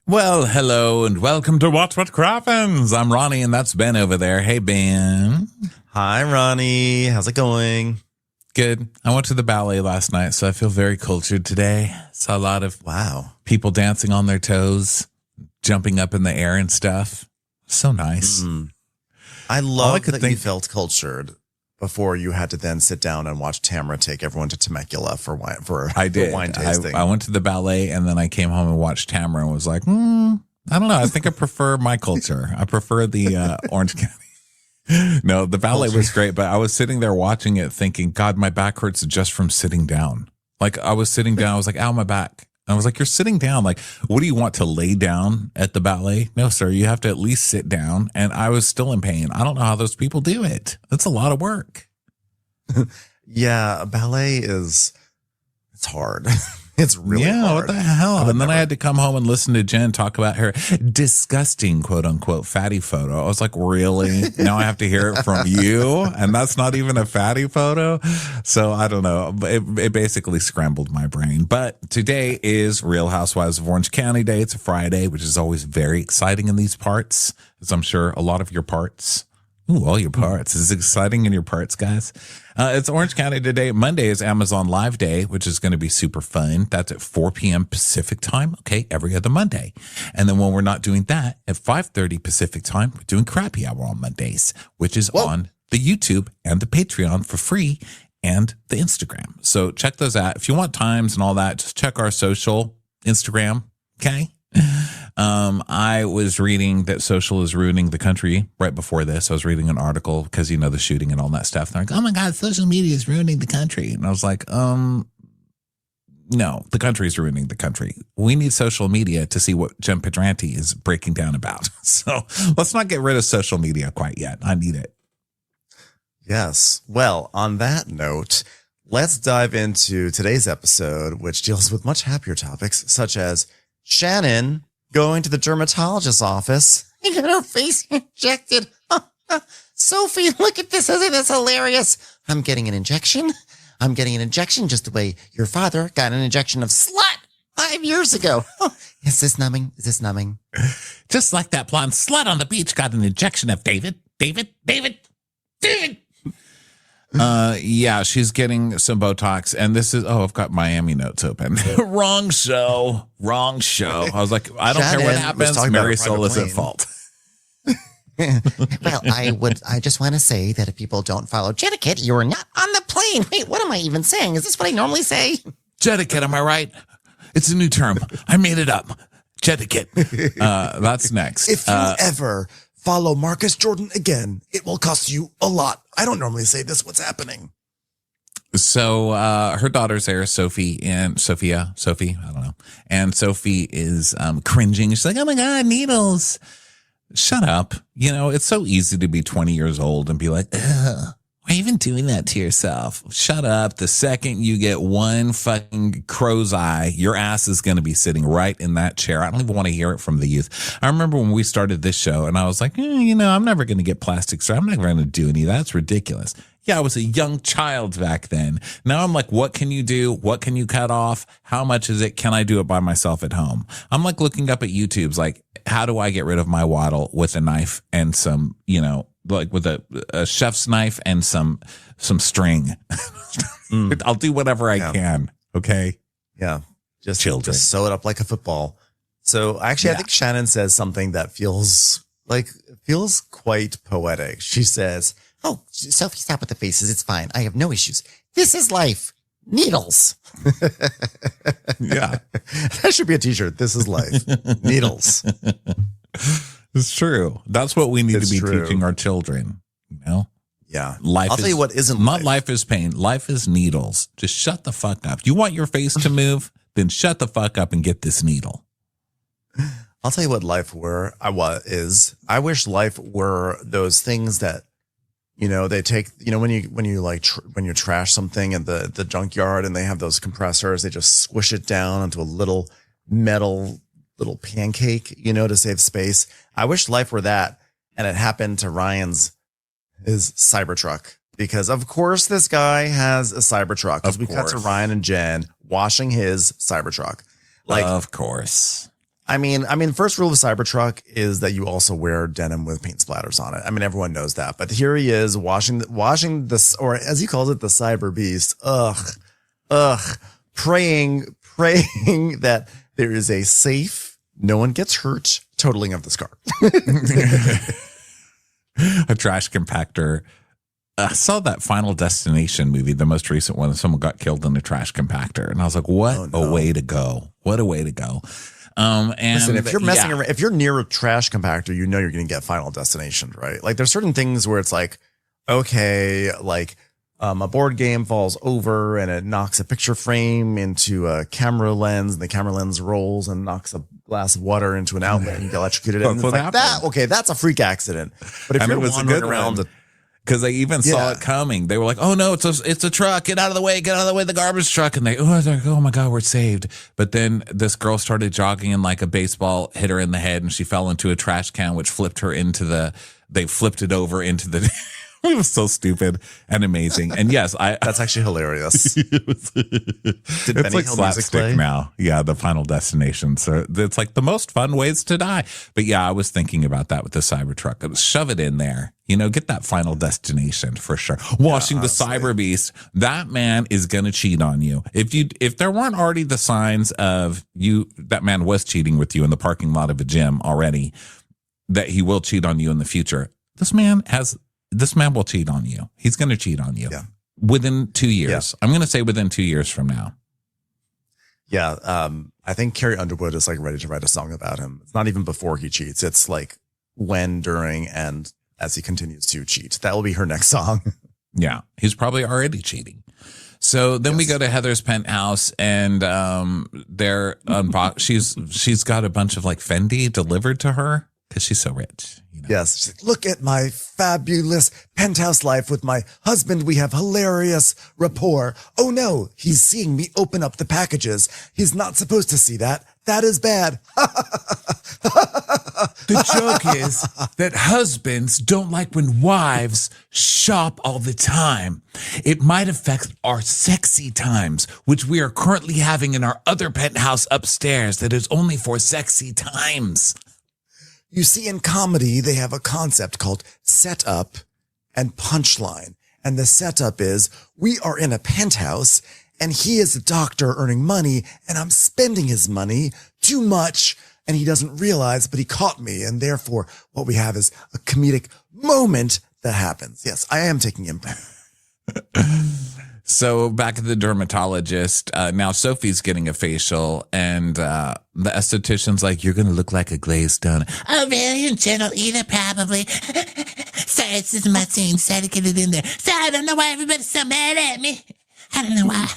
Well, hello and welcome to Watch What Crappens. I'm Ronnie and that's Ben over there. Hey, Ben. Hi, Ronnie. How's it going? Good. I went to the ballet last night, so I feel very cultured today. Saw a lot of people dancing on their toes, jumping up in the air and stuff. So nice. I love that you felt cultured before you had to then sit down and watch Tamra take everyone to Temecula for wine tasting. I went to the ballet and then I came home and watched Tamra and was like, I don't know. I think I prefer my culture. I prefer the Orange County. No, the ballet was great, but I was sitting there watching it thinking, God, my back hurts just from sitting down. Like I was sitting down, I was like, ow, my back. And I was like, you're sitting down. Like, what do you want to lay down at the ballet? No, sir, you have to at least sit down. And I was still in pain. I don't know how those people do it. That's a lot of work. Yeah, ballet it's hard. It's really hard. What the hell? And then I had to come home and listen to Jen talk about her disgusting, quote unquote, fatty photo. I was like, really? Now I have to hear it from you? And that's not even a fatty photo? So I don't know. It basically scrambled my brain. But today is Real Housewives of Orange County Day. It's a Friday, which is always very exciting in these parts, as I'm sure a lot of your parts. Ooh, all your parts. Is it exciting in your parts, guys? It's Orange County today. Monday is Amazon Live Day, which is going to be super fun. That's at 4 p.m. Pacific time. Okay, every other Monday. And then when we're not doing that, at 5:30 Pacific time, we're doing Crappy Hour on Mondays, which is on the YouTube and the Patreon for free and the Instagram. So check those out. If you want times and all that, just check our social Instagram. Okay. I was reading that social is ruining the country right before this. I was reading an article because, you know, the shooting and all that stuff. They're like, oh my God, social media is ruining the country. And I was like, no, the country is ruining the country. We need social media to see what Jen Pedranti is breaking down about. So let's not get rid of social media quite yet. I need it. Yes. Well, on that note, let's dive into today's episode, which deals with much happier topics, such as Shannon going to the dermatologist's office. I got her face injected. Sophie, look at this. Isn't this hilarious? I'm getting an injection. I'm getting an injection just the way your father got an injection of slut 5 years ago. Is this numbing? Is this numbing? Just like that blonde slut on the beach got an injection of David. Yeah, she's getting some Botox, and this is, I've got Miami notes open. Wrong show. I was like, I don't care what happens. Marisol is at fault. Well, I just want to say that if people don't follow etiquette, you are not on the plane. Wait, what am I even saying? Is this what I normally say? Etiquette, am I right? It's a new term. I made it up. Etiquette. That's next. If you ever follow Marcus Jordan again, it will cost you a lot. I don't normally say this. What's happening? So her daughter's there, Sophie, I don't know. And Sophie is cringing. She's like, oh my God, needles. Shut up. You know, it's so easy to be 20 years old and be like, ugh, why are you even doing that to yourself? Shut up. The second you get one fucking crow's eye, your ass is going to be sitting right in that chair. I don't even want to hear it from the youth. I remember when we started this show and I was like, I'm never going to get plastic surgery. I'm never going to do any of that. It's ridiculous. Yeah, I was a young child back then. Now I'm like, what can you do? What can you cut off? How much is it? Can I do it by myself at home? I'm like looking up at YouTube's like, how do I get rid of my waddle with a knife and some, like with a chef's knife and some string. I'll do whatever I can. Okay. Yeah. Just sew it up like a football. So actually, I think Shannon says something that feels quite poetic. She says, oh, Sophie, stop with the faces. It's fine. I have no issues. This is life. Needles. Yeah. That should be a t-shirt. This is life. Needles. It's true. That's what we need to be teaching our children. Yeah. I'll tell you what isn't not life is pain. Life is needles. Just shut the fuck up. You want your face to move? Then shut the fuck up and get this needle. I'll tell you what life is. I wish life were those things that, they take, when you trash something at the junkyard and they have those compressors, they just squish it down into a little metal pancake, to save space. I wish life were that. And it happened to his cybertruck, because of course this guy has a cybertruck, because we cut to Ryan and Jen washing his cybertruck. Of course. I mean, first rule of Cybertruck is that you also wear denim with paint splatters on it. I mean, everyone knows that. But here he is washing this, or as he calls it, the cyber beast. Praying that there is a safe, no one gets hurt totaling of this car. A trash compactor. I saw that Final Destination movie, the most recent one. Someone got killed in a trash compactor, and I was like, "What a way to go! What a way to go!" And listen, if you're messing around, if you're near a trash compactor, you know you're going to get Final Destination, right? Like there's certain things where it's like, okay, like a board game falls over and it knocks a picture frame into a camera lens, and the camera lens rolls and knocks a glass of water into an outlet and you get electrocuted. And it's like that. Okay, that's a freak accident. But if you're wandering around because they even saw it coming. They were like, "Oh no, it's a truck! Get out of the way! Get out of the way! The garbage truck!" And oh my God, we're saved. But then this girl started jogging and like a baseball hit her in the head, and she fell into a trash can, which flipped her into they flipped it over into the. It was so stupid and amazing. And yes, that's actually hilarious. It's like slapstick now. Yeah, the Final Destination. So it's like the most fun ways to die. But yeah, I was thinking about that with the Cybertruck. Shove it in there. Get that Final Destination for sure. Washing the cyber beast. That man is going to cheat on you. If there weren't already the signs of that man was cheating with you in the parking lot of a gym already, that he will cheat on you in the future. This man will cheat on you. He's going to cheat on you within 2 years. I'm going to say within 2 years from now. Yeah. I think Carrie Underwood is like ready to write a song about him. It's not even before he cheats. It's like when, during, and as he continues to cheat. That will be her next song. Yeah. He's probably already cheating. So then we go to Heather's penthouse, and she's got a bunch of like Fendi delivered to her because she's so rich. Yes. She's like, look at my fabulous penthouse life with my husband. We have hilarious rapport. Oh no, he's seeing me open up the packages. He's not supposed to see that. That is bad. The joke is that husbands don't like when wives shop all the time. It might affect our sexy times, which we are currently having in our other penthouse upstairs that is only for sexy times. You see, in comedy, they have a concept called setup and punchline. And the setup is we are in a penthouse and he is a doctor earning money and I'm spending his money too much and he doesn't realize, but he caught me. And therefore, what we have is a comedic moment that happens. Yes, I am taking impact. So back at the dermatologist, now Sophie's getting a facial, and the esthetician's like, "You're going to look like a glazed donut." "Oh, really? And Jen will eat it, probably." "Sorry, it's just my scene. Sorry to get it in there. Sorry, I don't know why everybody's so mad at me. I don't know why."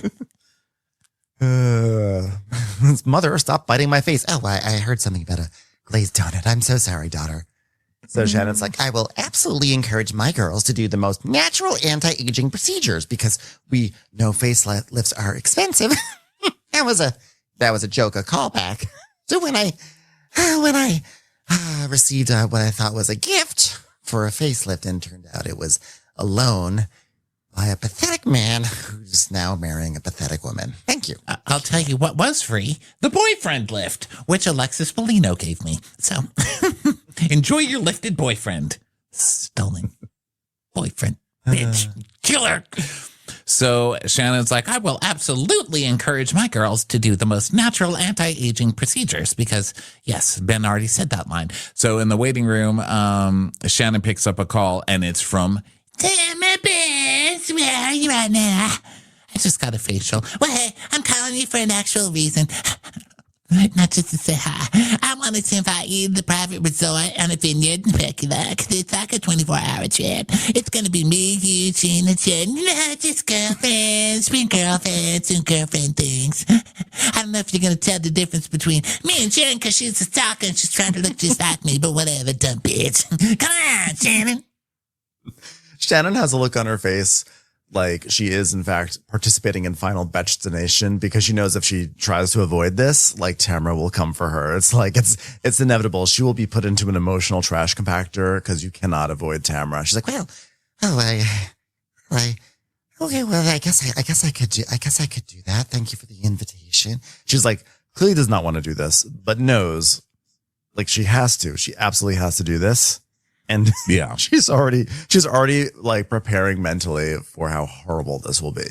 Mother, stop biting my face. "Oh, I heard something about a glazed donut. I'm so sorry, daughter." So Shannon's like, "I will absolutely encourage my girls to do the most natural anti-aging procedures because we know facelifts are expensive." That was a joke, a callback. So when I received what I thought was a gift for a facelift, and turned out it was a loan by a pathetic man who's now marrying a pathetic woman. Thank you. I'll tell you what was free. The boyfriend lift, which Alexis Bellino gave me. So enjoy your lifted boyfriend. Stolen boyfriend. Bitch. Killer. So Shannon's like, "I will absolutely encourage my girls to do the most natural anti-aging procedures because, yes, Ben already said that line." So in the waiting room, Shannon picks up a call, and it's from Tamra, where are you right now? I just got a facial. Well, hey, I'm calling you for an actual reason. Not just to say hi. I wanted to invite you to the private resort on a vineyard in Temecula because it's like a 24-hour trip. It's going to be me, you, Gina, Jen, just girlfriends, doing girlfriend things. I don't know if you're going to tell the difference between me and Jen because she's a stalker and she's trying to look just like me, but whatever, dumb bitch. Come on, Shannon. Shannon has a look on her face like she is, in fact, participating in Final Destination because she knows if she tries to avoid this, like Tamra will come for her. It's like, it's inevitable. She will be put into an emotional trash compactor because you cannot avoid Tamra. She's like, okay, well, I guess I could do that. Thank you for the invitation. she's like clearly does not want to do this, but knows like she has to. She absolutely has to do this. And Yeah. she's already like preparing mentally for how horrible this will be.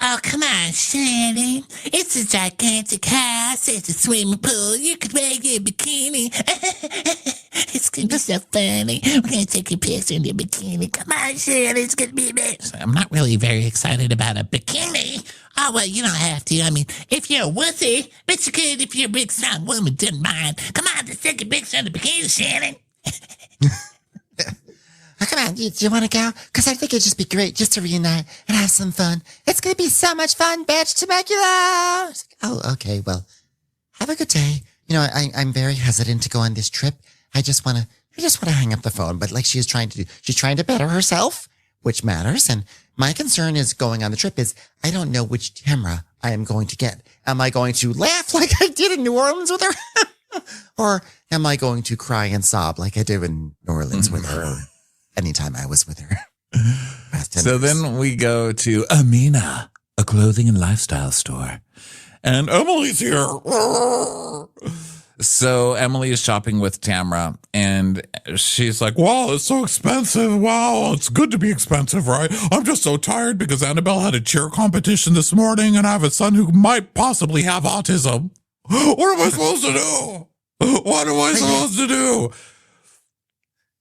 Oh, come on, Shannon. It's a gigantic house. It's a swimming pool. You could wear your bikini. It's going to be so funny. We're going to take a picture in your bikini. Come on, Shannon. It's going to be amazing. I'm not really very excited about a bikini. Oh, well, you don't have to. I mean, if you're a wussy, but you could if you're a big, strong woman, didn't mind. Come on, let's take a picture in the bikini, Shannon. Oh, come on, do you want to go? Because I think it'd just be great just to reunite and have some fun. It's going to be so much fun, bitch, Temecula. Oh, okay, well, have a good day. You know, I'm very hesitant to go on this trip. I just want to hang up the phone. But like she's trying to better herself, which matters. And my concern is going on the trip is I don't know which Tamra I am going to get. Am I going to laugh like I did in New Orleans with her? Or am I going to cry and sob like I did in New Orleans with her anytime I was with her? So then we go to Amina, a clothing and lifestyle store. And Emily's here. So Emily is shopping with Tamra, and she's like, wow, it's so expensive. Wow, it's good to be expensive, right? I'm just so tired because Annabelle had a cheer competition this morning, and I have a son who might possibly have autism. What am I supposed to do? What am I supposed to do?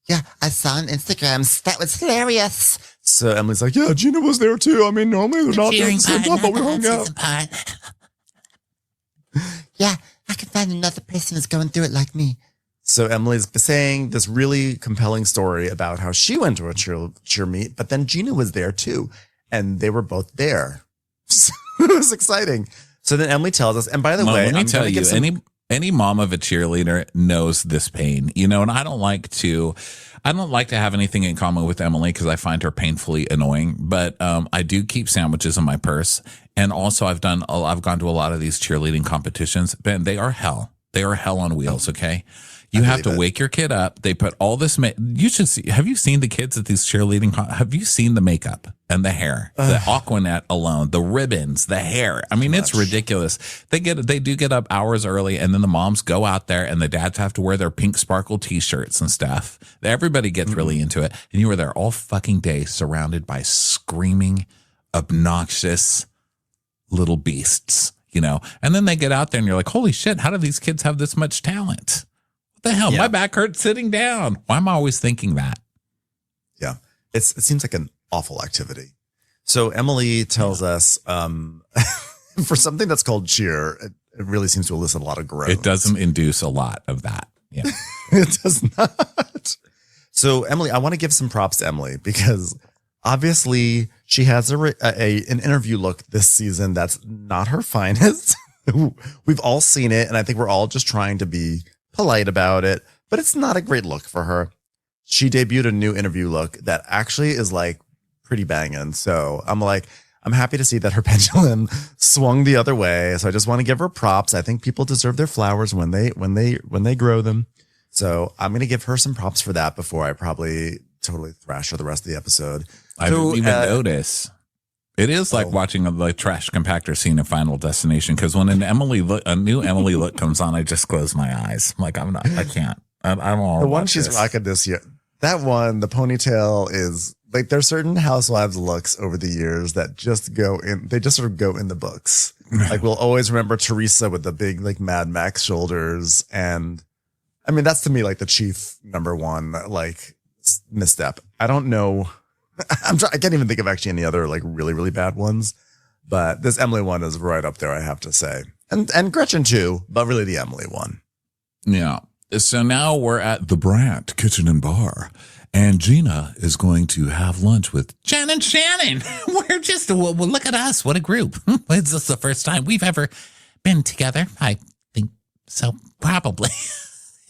Yeah, I saw on Instagram. That was hilarious. So Emily's like, yeah, Gina was there too. I mean, normally they're not there at the same time, but we hung out. Yeah, I can find another person who's going through it like me. So Emily's saying this really compelling story about how she went to a cheer meet, but then Gina was there too. And they were both there. So it was exciting. So then Emily tells us, and by the way, let me tell you, any mom of a cheerleader knows this pain, you know, and I don't like to have anything in common with Emily because I find her painfully annoying, but I do keep sandwiches in my purse. And also I've gone to a lot of these cheerleading competitions. Ben, they are hell. They are hell on wheels. Okay. You have to wake your kid up. They put all this, you should see, have you seen the kids at these cheerleading? Have you seen the makeup and the hair, the Aquanet alone, the ribbons, the hair? I mean, it's ridiculous. They do get up hours early, and then the moms go out there and the dads have to wear their pink sparkle t-shirts and stuff. Everybody gets really into it. And you were there all fucking day surrounded by screaming, obnoxious little beasts, you know? And then they get out there and you're like, holy shit, how do these kids have this much talent? The hell, my back hurts sitting down. Why am I always thinking that? Yeah, it seems like an awful activity. So Emily tells us for something that's called cheer, it really seems to elicit a lot of groans. It doesn't induce a lot of that. Yeah, it does not. So Emily, I want to give some props to Emily because obviously she has an interview look this season that's not her finest. We've all seen it, and I think we're all just trying to be polite about it, but it's not a great look for her. She debuted a new interview look that actually is like pretty banging. So I'm happy to see that her pendulum swung the other way. So I just want to give her props. I think people deserve their flowers when they grow them. So I'm going to give her some props for that before I probably totally thrash her the rest of the episode. I didn't even notice. It is like watching a trash compactor scene in Final Destination, because when a new Emily look comes on, I just close my eyes. I'm like, I can't. I don't want to. The one she's rocking this year, that one, the ponytail is like, there's certain housewives looks over the years that just go in, they just sort of go in the books. Like we'll always remember Teresa with the big like Mad Max shoulders. And I mean, that's to me like the chief number one, like misstep. I don't know. I can't even think of actually any other like really, really bad ones, but this Emily one is right up there, I have to say. And Gretchen too, but really the Emily one. Yeah. So now we're at the Brandt Kitchen and Bar, and Gina is going to have lunch with Jen and Shannon. We're just, well, look at us. What a group. Is this the first time we've ever been together? I think so, probably.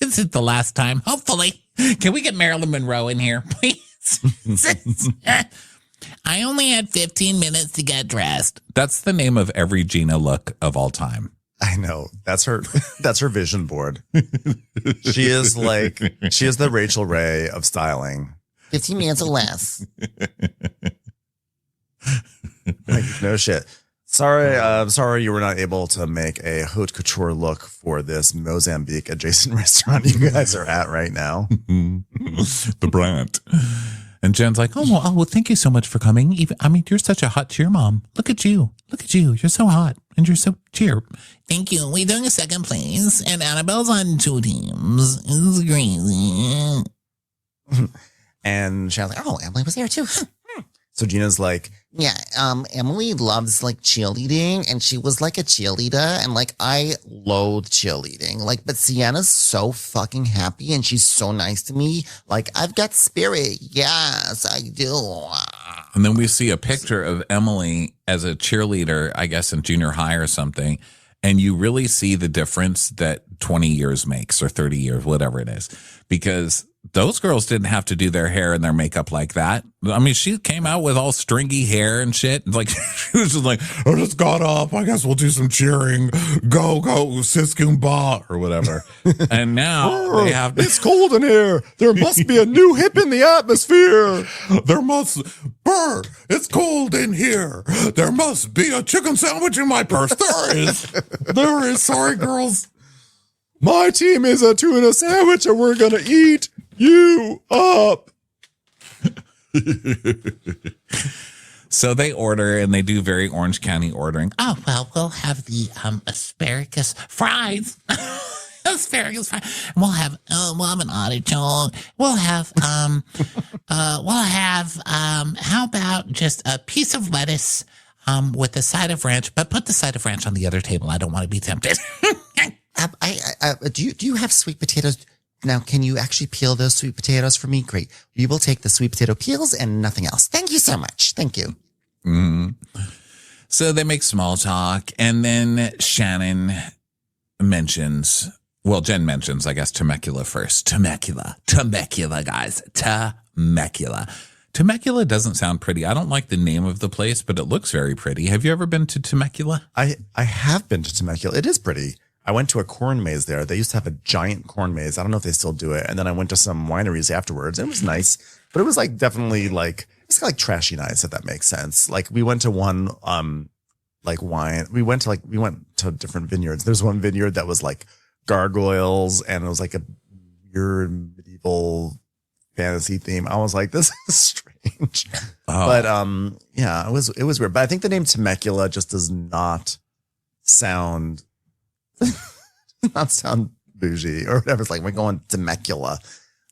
Is it the last time? Hopefully. Can we get Marilyn Monroe in here, please? I only had 15 minutes to get dressed. That's the name of every Gina look of all time. I know. That's her vision board. She is the Rachel Ray of styling. 15 minutes or less. Like, no shit. Sorry you were not able to make a haute couture look for this Mozambique adjacent restaurant you guys are at right now. The Brant. And Jen's like, well, thank you so much for coming. You're such a hot cheer mom. Look at you. You're so hot and you're so cheer. Thank you. We're doing a second place, and Annabelle's on 2 teams. It's crazy. And Shannon's like, oh, Emily was there too. So Gina's like, Yeah, Emily loves like cheerleading, and she was like a cheerleader, and like I loathe cheerleading. Like, but Sienna's so fucking happy, and she's so nice to me. Like, I've got spirit. Yes, I do. And then we see a picture of Emily as a cheerleader, I guess in junior high or something. And you really see the difference that 20 years makes, or 30 years, whatever it is, because those girls didn't have to do their hair and their makeup like that. I mean, she came out with all stringy hair and shit. Like, she was just like, I just got up. I guess we'll do some cheering. Go, Siskumba, or whatever. And now they have. It's cold in here. There must be a new hip in the atmosphere. Bert, it's cold in here. There must be a chicken sandwich in my purse. There is. Sorry, girls. My team is a tuna sandwich, and we're going to eat you up. So they order, and they do very Orange County ordering. Oh, well, we'll have the asparagus fries. Asparagus fries. We'll have an artichoke. We'll have how about just a piece of lettuce with a side of ranch, but put the side of ranch on the other table. I don't want to be tempted. Do you have sweet potatoes? Now, can you actually peel those sweet potatoes for me? Great. We will take the sweet potato peels and nothing else. Thank you so much. Thank you. So they make small talk, and then Shannon mentions, Jen mentions, I guess, Temecula first. Temecula, guys. Temecula. Temecula doesn't sound pretty. I don't like the name of the place, but it looks very pretty. Have you ever been to Temecula? I have been to Temecula. It is pretty. I went to a corn maze there. They used to have a giant corn maze. I don't know if they still do it. And then I went to some wineries afterwards. It was nice, but it was like definitely like, it's like trashy nice, if that makes sense. Like we went to one, like wine. We went to different vineyards. There's one vineyard that was like gargoyles, and it was like a weird medieval fantasy theme. I was like, this is strange. Oh. But yeah, it was weird. But I think the name Temecula just does not sound bougie or whatever. It's like, we're going Temecula.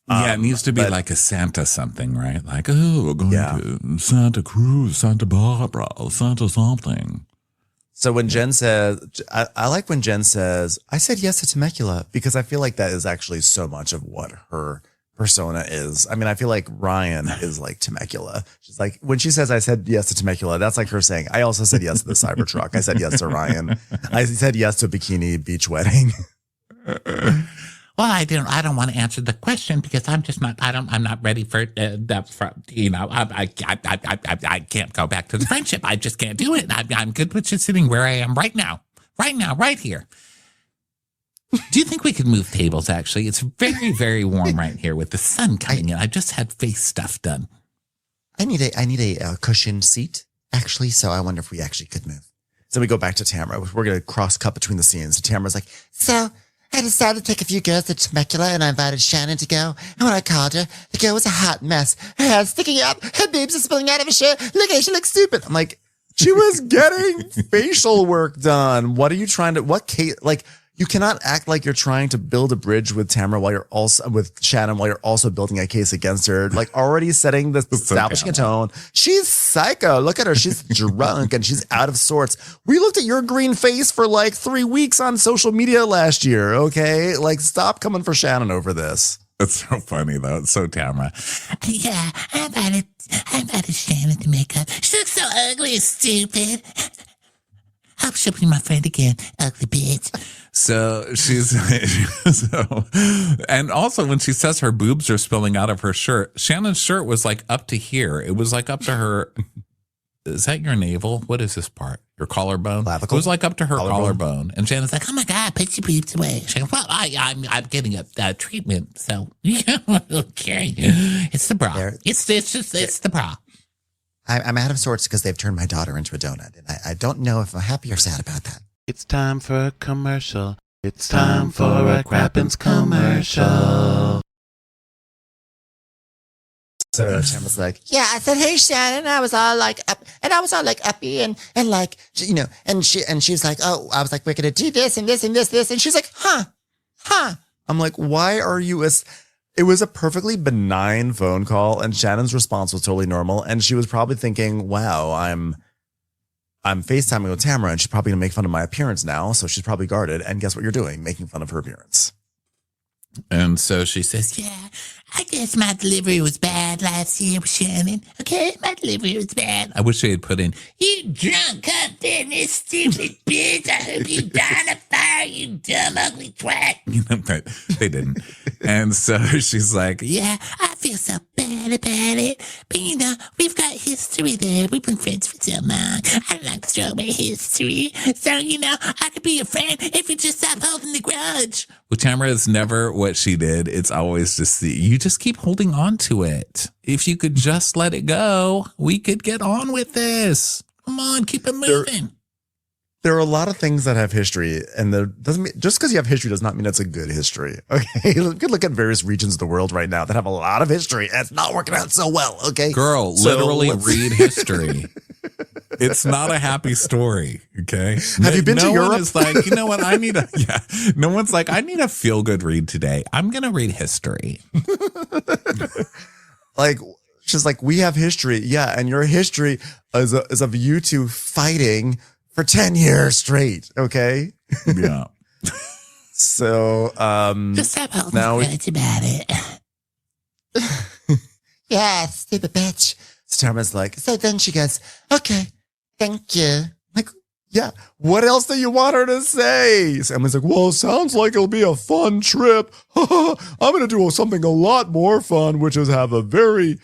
Yeah, it needs to be like a Santa something, right? Like, oh, we're going to Santa Cruz, Santa Barbara, Santa something. So when Jen says, I like when Jen says, I said yes to Temecula, because I feel like that is actually so much of what her persona is. I mean, I feel like Ryan is like Temecula. She's like, when she says I said yes to Temecula, that's like her saying, I also said yes to the Cybertruck. I said yes to Ryan. I said yes to a bikini beach wedding. Well, I don't want to answer the question because I'm not ready for that. I can't go back to the friendship. I just can't do it. I'm good with just sitting where I am right now, right here. Do you think we could move tables? Actually, it's very, very warm right here with the sun coming in. I just had face stuff done. I need a cushioned seat actually, so I wonder if we actually could move. So we go back to Tamra. We're going to cross cut between the scenes. So Tamra's like, so I decided to take a few girls to Temecula, and I invited Shannon to go. And when I called her, the girl was a hot mess. Her hair's sticking up, her boobs are spilling out of her shirt. Look at her, she looks stupid. I'm like, she was getting facial work done. What are you trying to, what case, like, you cannot act like you're trying to build a bridge with Tamra while you're also with Shannon while you're also building a case against her. Like already setting the establishing a tone. She's psycho. Look at her. She's drunk and she's out of sorts. We looked at your green face for like 3 weeks on social media last year. Okay. Like stop coming for Shannon over this. It's so funny though. It's so Tamra. Yeah. I invited Shannon to make up. She looks so ugly and stupid. Hope she'll be my friend again, ugly bitch. So and also when she says her boobs are spilling out of her shirt, Shannon's shirt was like up to here. It was like up to her. Is that your navel? What is this part? Your collarbone? Clavicle? It was like up to her collarbone. And Shannon's like, oh my God, put your boobs away. She goes, well, I'm getting a treatment. So, yeah, okay. It's the bra. It's the bra. I'm out of sorts because they've turned my daughter into a donut. And I don't know if I'm happy or sad about that. It's time for a commercial. It's time for a Crappens commercial. So Tamra's like, yeah, I said, hey, Shannon. I was all like up, and I was all like uppy and like, you know, and she was like, oh, I was like, we're going to do this and this and this. And she's like, huh. I'm like, why are you it was a perfectly benign phone call, and Shannon's response was totally normal. And she was probably thinking, wow, I'm FaceTiming with Tamra, and she's probably gonna make fun of my appearance now. So she's probably guarded. And guess what you're doing? Making fun of her appearance. And so she says, Yeah, I guess my delivery was bad last year with Shannon. Okay, my delivery was bad. I wish they had put in, You drunk, unfinished, stupid bitch. I hope you die in a fire, you dumb, ugly twat. but they didn't. And so she's like, Yeah, I feel so bad about it. But, you know, we've got history there. We've been friends for so long. I like strawberry history. So, you know, I could be your friend if you just stop holding the grudge. well, Tamra is never what she did. It's always just you just keep holding on to it. If you could just let it go, we could get on with this. Come on, keep it moving. There are a lot of things that have history, and just because you have history does not mean it's a good history. Okay, you could look at various regions of the world right now that have a lot of history, and it's not working out so well. Okay, Girl, So literally let's- read history. It's not a happy story. Okay. Have you been to no Europe? one is like, you know what? No one's like, I need a feel good read today. I'm going to read history. Like, she's like, we have history. Yeah. And your history is of you two fighting for 10 years straight. Okay. Yeah. So, Just stop holding now the we- grudge about it. Yeah, stupid bitch. so Tamra's like, So then she goes, okay, thank you. like, yeah, what else do you want her to say? So Emily's like, well, it sounds like it'll be a fun trip. I'm going to do something a lot more fun, which is have a very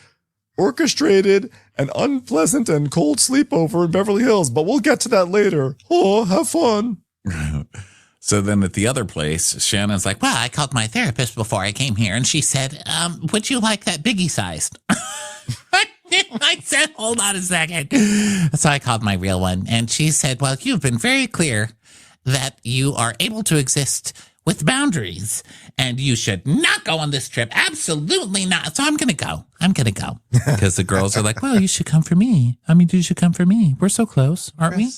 orchestrated and unpleasant and cold sleepover in Beverly Hills. But we'll get to that later. Oh, have fun. So then at the other place, Shannon's like, Well, I called my therapist before I came here, and she said, would you like that biggie sized? I said, hold on a second. So I called my real one, and she said, well, you've been very clear that you are able to exist with boundaries, and you should not go on this trip. Absolutely not. So I'm going to go. because the girls are like, well, you should come for me. I mean, you should come for me. We're so close, aren't we?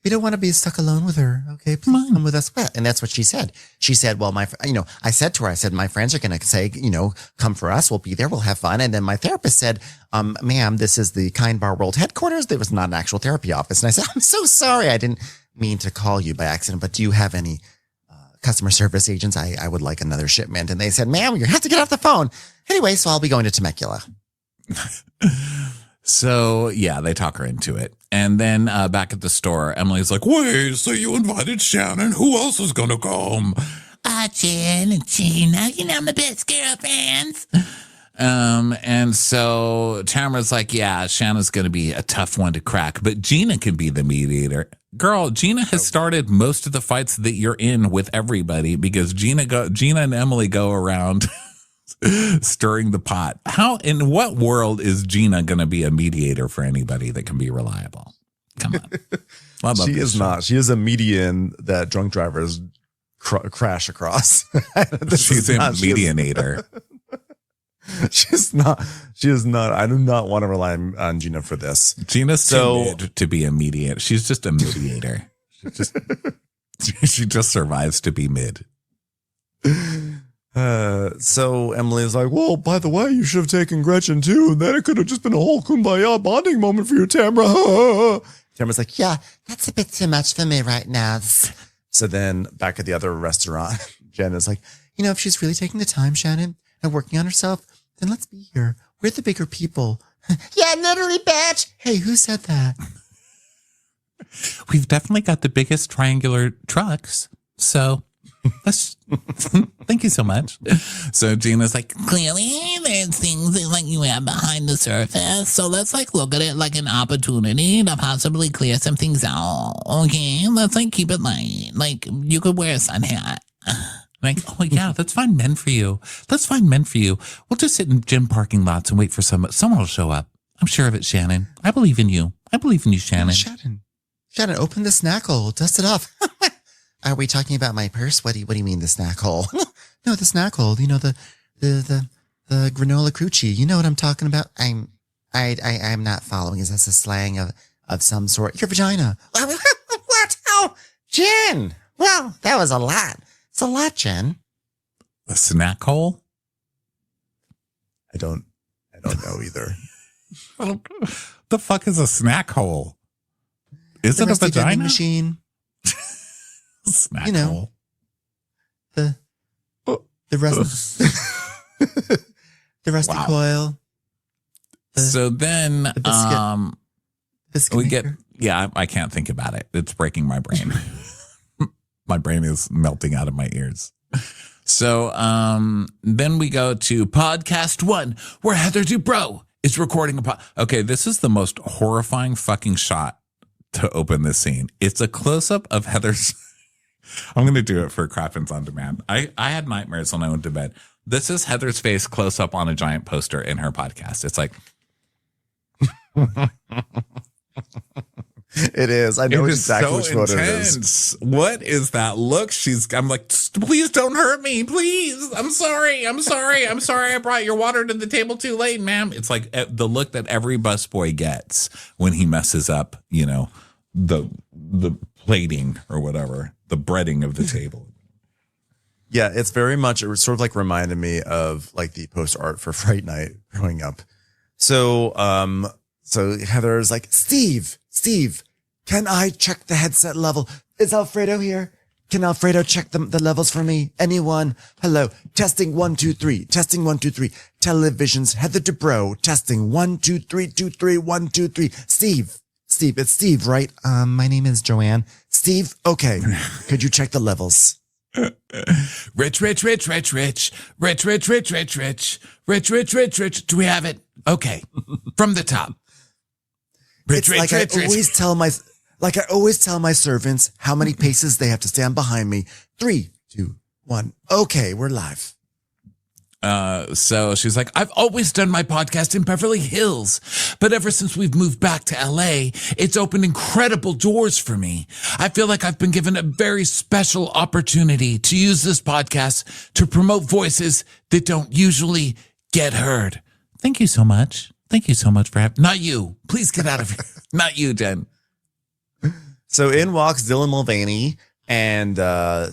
We don't want to be stuck alone with her. Okay, please come with us. Well, and that's what she said. She said, well, I said to her, my friends are going to say, come for us. We'll be there. We'll have fun. And then my therapist said, ma'am, this is the Kind Bar World headquarters. There was not an actual therapy office. And I said, I'm so sorry. I didn't mean to call you by accident, but do you have any customer service agents? I would like another shipment. And they said, ma'am, you have to get off the phone. Anyway, so I'll be going to Temecula. So, yeah, they talk her into it. And then back at the store, Emily's like, wait, so you invited Shannon? Who else is going to come? Jen and Gina, I'm the best girlfriends. And so Tamara's like, yeah, Shannon's going to be a tough one to crack, but Gina can be the mediator. Girl, Gina has started most of the fights that you're in with everybody because Gina and Emily go around stirring the pot. How, in what world is Gina going to be a mediator for anybody that can be reliable? Come on. She is not. She is a median that drunk drivers crash across. She's a medianator. She is not. I do not want to rely on Gina for this. Gina's too mid to be a mediator. She's just a mediator. She just survives to be mid. So Emily's like, well, by the way, you should have taken Gretchen too. And then it could have just been a whole kumbaya bonding moment for you, Tamra. Tamra's like, yeah. That's a bit too much for me right now. So then back at the other restaurant, Jen is like, If she's really taking the time, Shannon, and working on herself, then let's be here. We're the bigger people. Yeah, literally, bitch. Hey, who said that? We've definitely got the biggest triangular trucks. So let's thank you so much. So Gina's like, Clearly, there's things that you have behind the surface. So let's look at it like an opportunity to possibly clear some things out. Okay, let's keep it light. You could wear a sun hat. like, oh yeah, let's find men for you. Let's find men for you. We'll just sit in gym parking lots and wait for someone will show up. I'm sure of it, Shannon. I believe in you. I believe in you, Shannon. Shannon, open the snack hole. Dust it off. Are we talking about my purse? What do you mean the snack hole? No, the snack hole. You know, the granola crunchy. You know what I'm talking about? I'm not following. Is this a slang of some sort? Your vagina. What? Oh, Jen. Well, that was a lot. It's a lot, Jen. A snack hole? I don't know either. The fuck is a snack hole? Is it a vagina? Machine. Snack you know, hole. The rust. The rusty coil. So then, biscuit we maker. I can't think about it. It's breaking my brain. My brain is melting out of my ears. So then we go to podcast 1, where Heather Dubrow is recording a Okay, this is the most horrifying fucking shot to open this scene. It's a close-up of Heather's... I'm going to do it for Crappens on Demand. I had nightmares when I went to bed. This is Heather's face close-up on a giant poster in her podcast. It's like... It is. I know exactly which photo it is. What is that look? I'm like, please don't hurt me. Please. I'm sorry. I brought your water to the table too late, ma'am. It's like the look that every busboy gets when he messes up, you know, the plating or whatever, the breading of the table. Yeah, it's very much, it sort of like reminded me of like the post art for Fright Night growing up. So Heather's like, Steve, can I check the headset level? Is Alfredo here? Can Alfredo check the levels for me? Anyone? Hello. Testing 1, 2, 3. Testing 1, 2, 3. Televisions. Heather Dubrow. Testing 1, 2, 3, 2, 3, 1, 2, 3. Steve, it's Steve, right? My name is Joanne. Steve, okay. Could you check the levels? Rich. Do we have it? Okay. From the top. I always tell my servants how many paces they have to stand behind me. 3, 2, 1. Okay, we're live. So she's like, I've always done my podcast in Beverly Hills, but ever since we've moved back to LA, it's opened incredible doors for me. I feel like I've been given a very special opportunity to use this podcast to promote voices that don't usually get heard. Thank you so much. Thank you so much for having... Not you. Please get out of here. Not you, Jen. So in walks Dylan Mulvaney and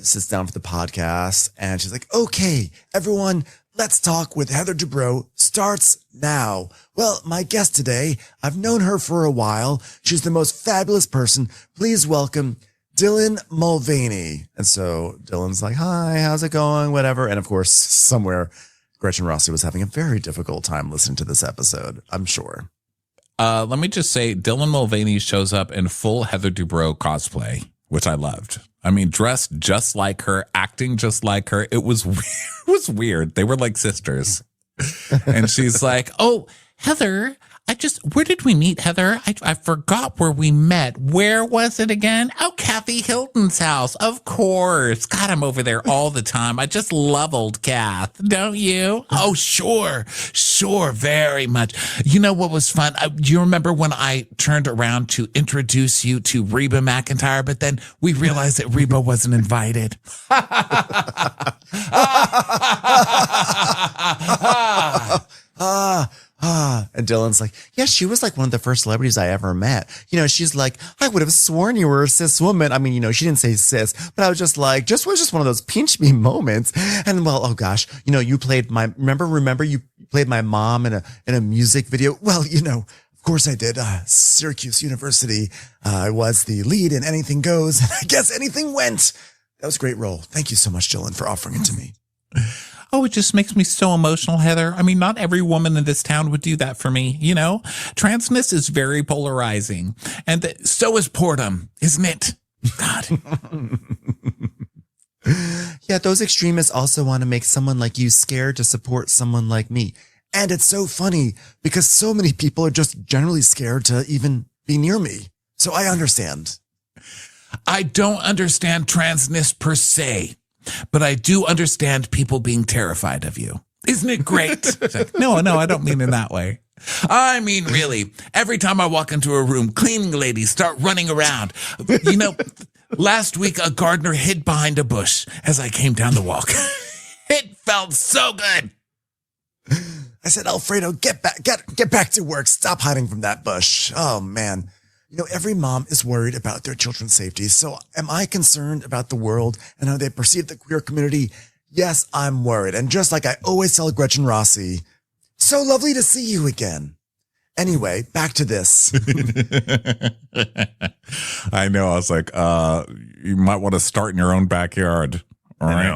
sits down for the podcast. And she's like, okay, everyone, let's talk with Heather Dubrow. Starts now. Well, my guest today, I've known her for a while. She's the most fabulous person. Please welcome Dylan Mulvaney. And so Dylan's like, hi, how's it going? Whatever. And of course, somewhere... Gretchen Rossi was having a very difficult time listening to this episode, I'm sure. Let me just say, Dylan Mulvaney shows up in full Heather Dubrow cosplay, which I loved. I mean, dressed just like her, acting just like her. It was weird. They were like sisters. And she's like, oh, Heather, where did we meet, Heather? I forgot where we met. Where was it again? Oh, Kathy Hilton's house. Of course. God, I'm over there all the time. I just love old Kath. Don't you? Oh, sure. Very much. You know what was fun? Do you remember when I turned around to introduce you to Reba McEntire, but then we realized that Reba wasn't invited? And Dylan's like, yeah, she was like one of the first celebrities I ever met. You know, she's like, I would have sworn you were a cis woman. I mean, you know, she didn't say cis, but I was just like, was just one of those pinch me moments. And well, oh gosh, you know, you played remember you played my mom in a music video. Well, you know, of course I did. Syracuse University. I was the lead in Anything Goes. And I guess anything went. That was a great role. Thank you so much, Dylan, for offering it to me. Oh, it just makes me so emotional, Heather. I mean, not every woman in this town would do that for me, you know? Transness is very polarizing. And so is Portum, isn't it? God. Yeah, those extremists also want to make someone like you scared to support someone like me. And it's so funny because so many people are just generally scared to even be near me. So I understand. I don't understand transness per se. But I do understand people being terrified of you. Isn't it great? Like, no, I don't mean in that way. I mean, really, every time I walk into a room, cleaning ladies start running around. You know, last week a gardener hid behind a bush as I came down the walk. It felt so good. I said, Alfredo, get back to work. Stop hiding from that bush. Oh, man. You know, every mom is worried about their children's safety. So am I concerned about the world and how they perceive the queer community? Yes, I'm worried. And just like I always tell Gretchen Rossi, so lovely to see you again. Anyway, back to this. I know. I was like, you might want to start in your own backyard. All right.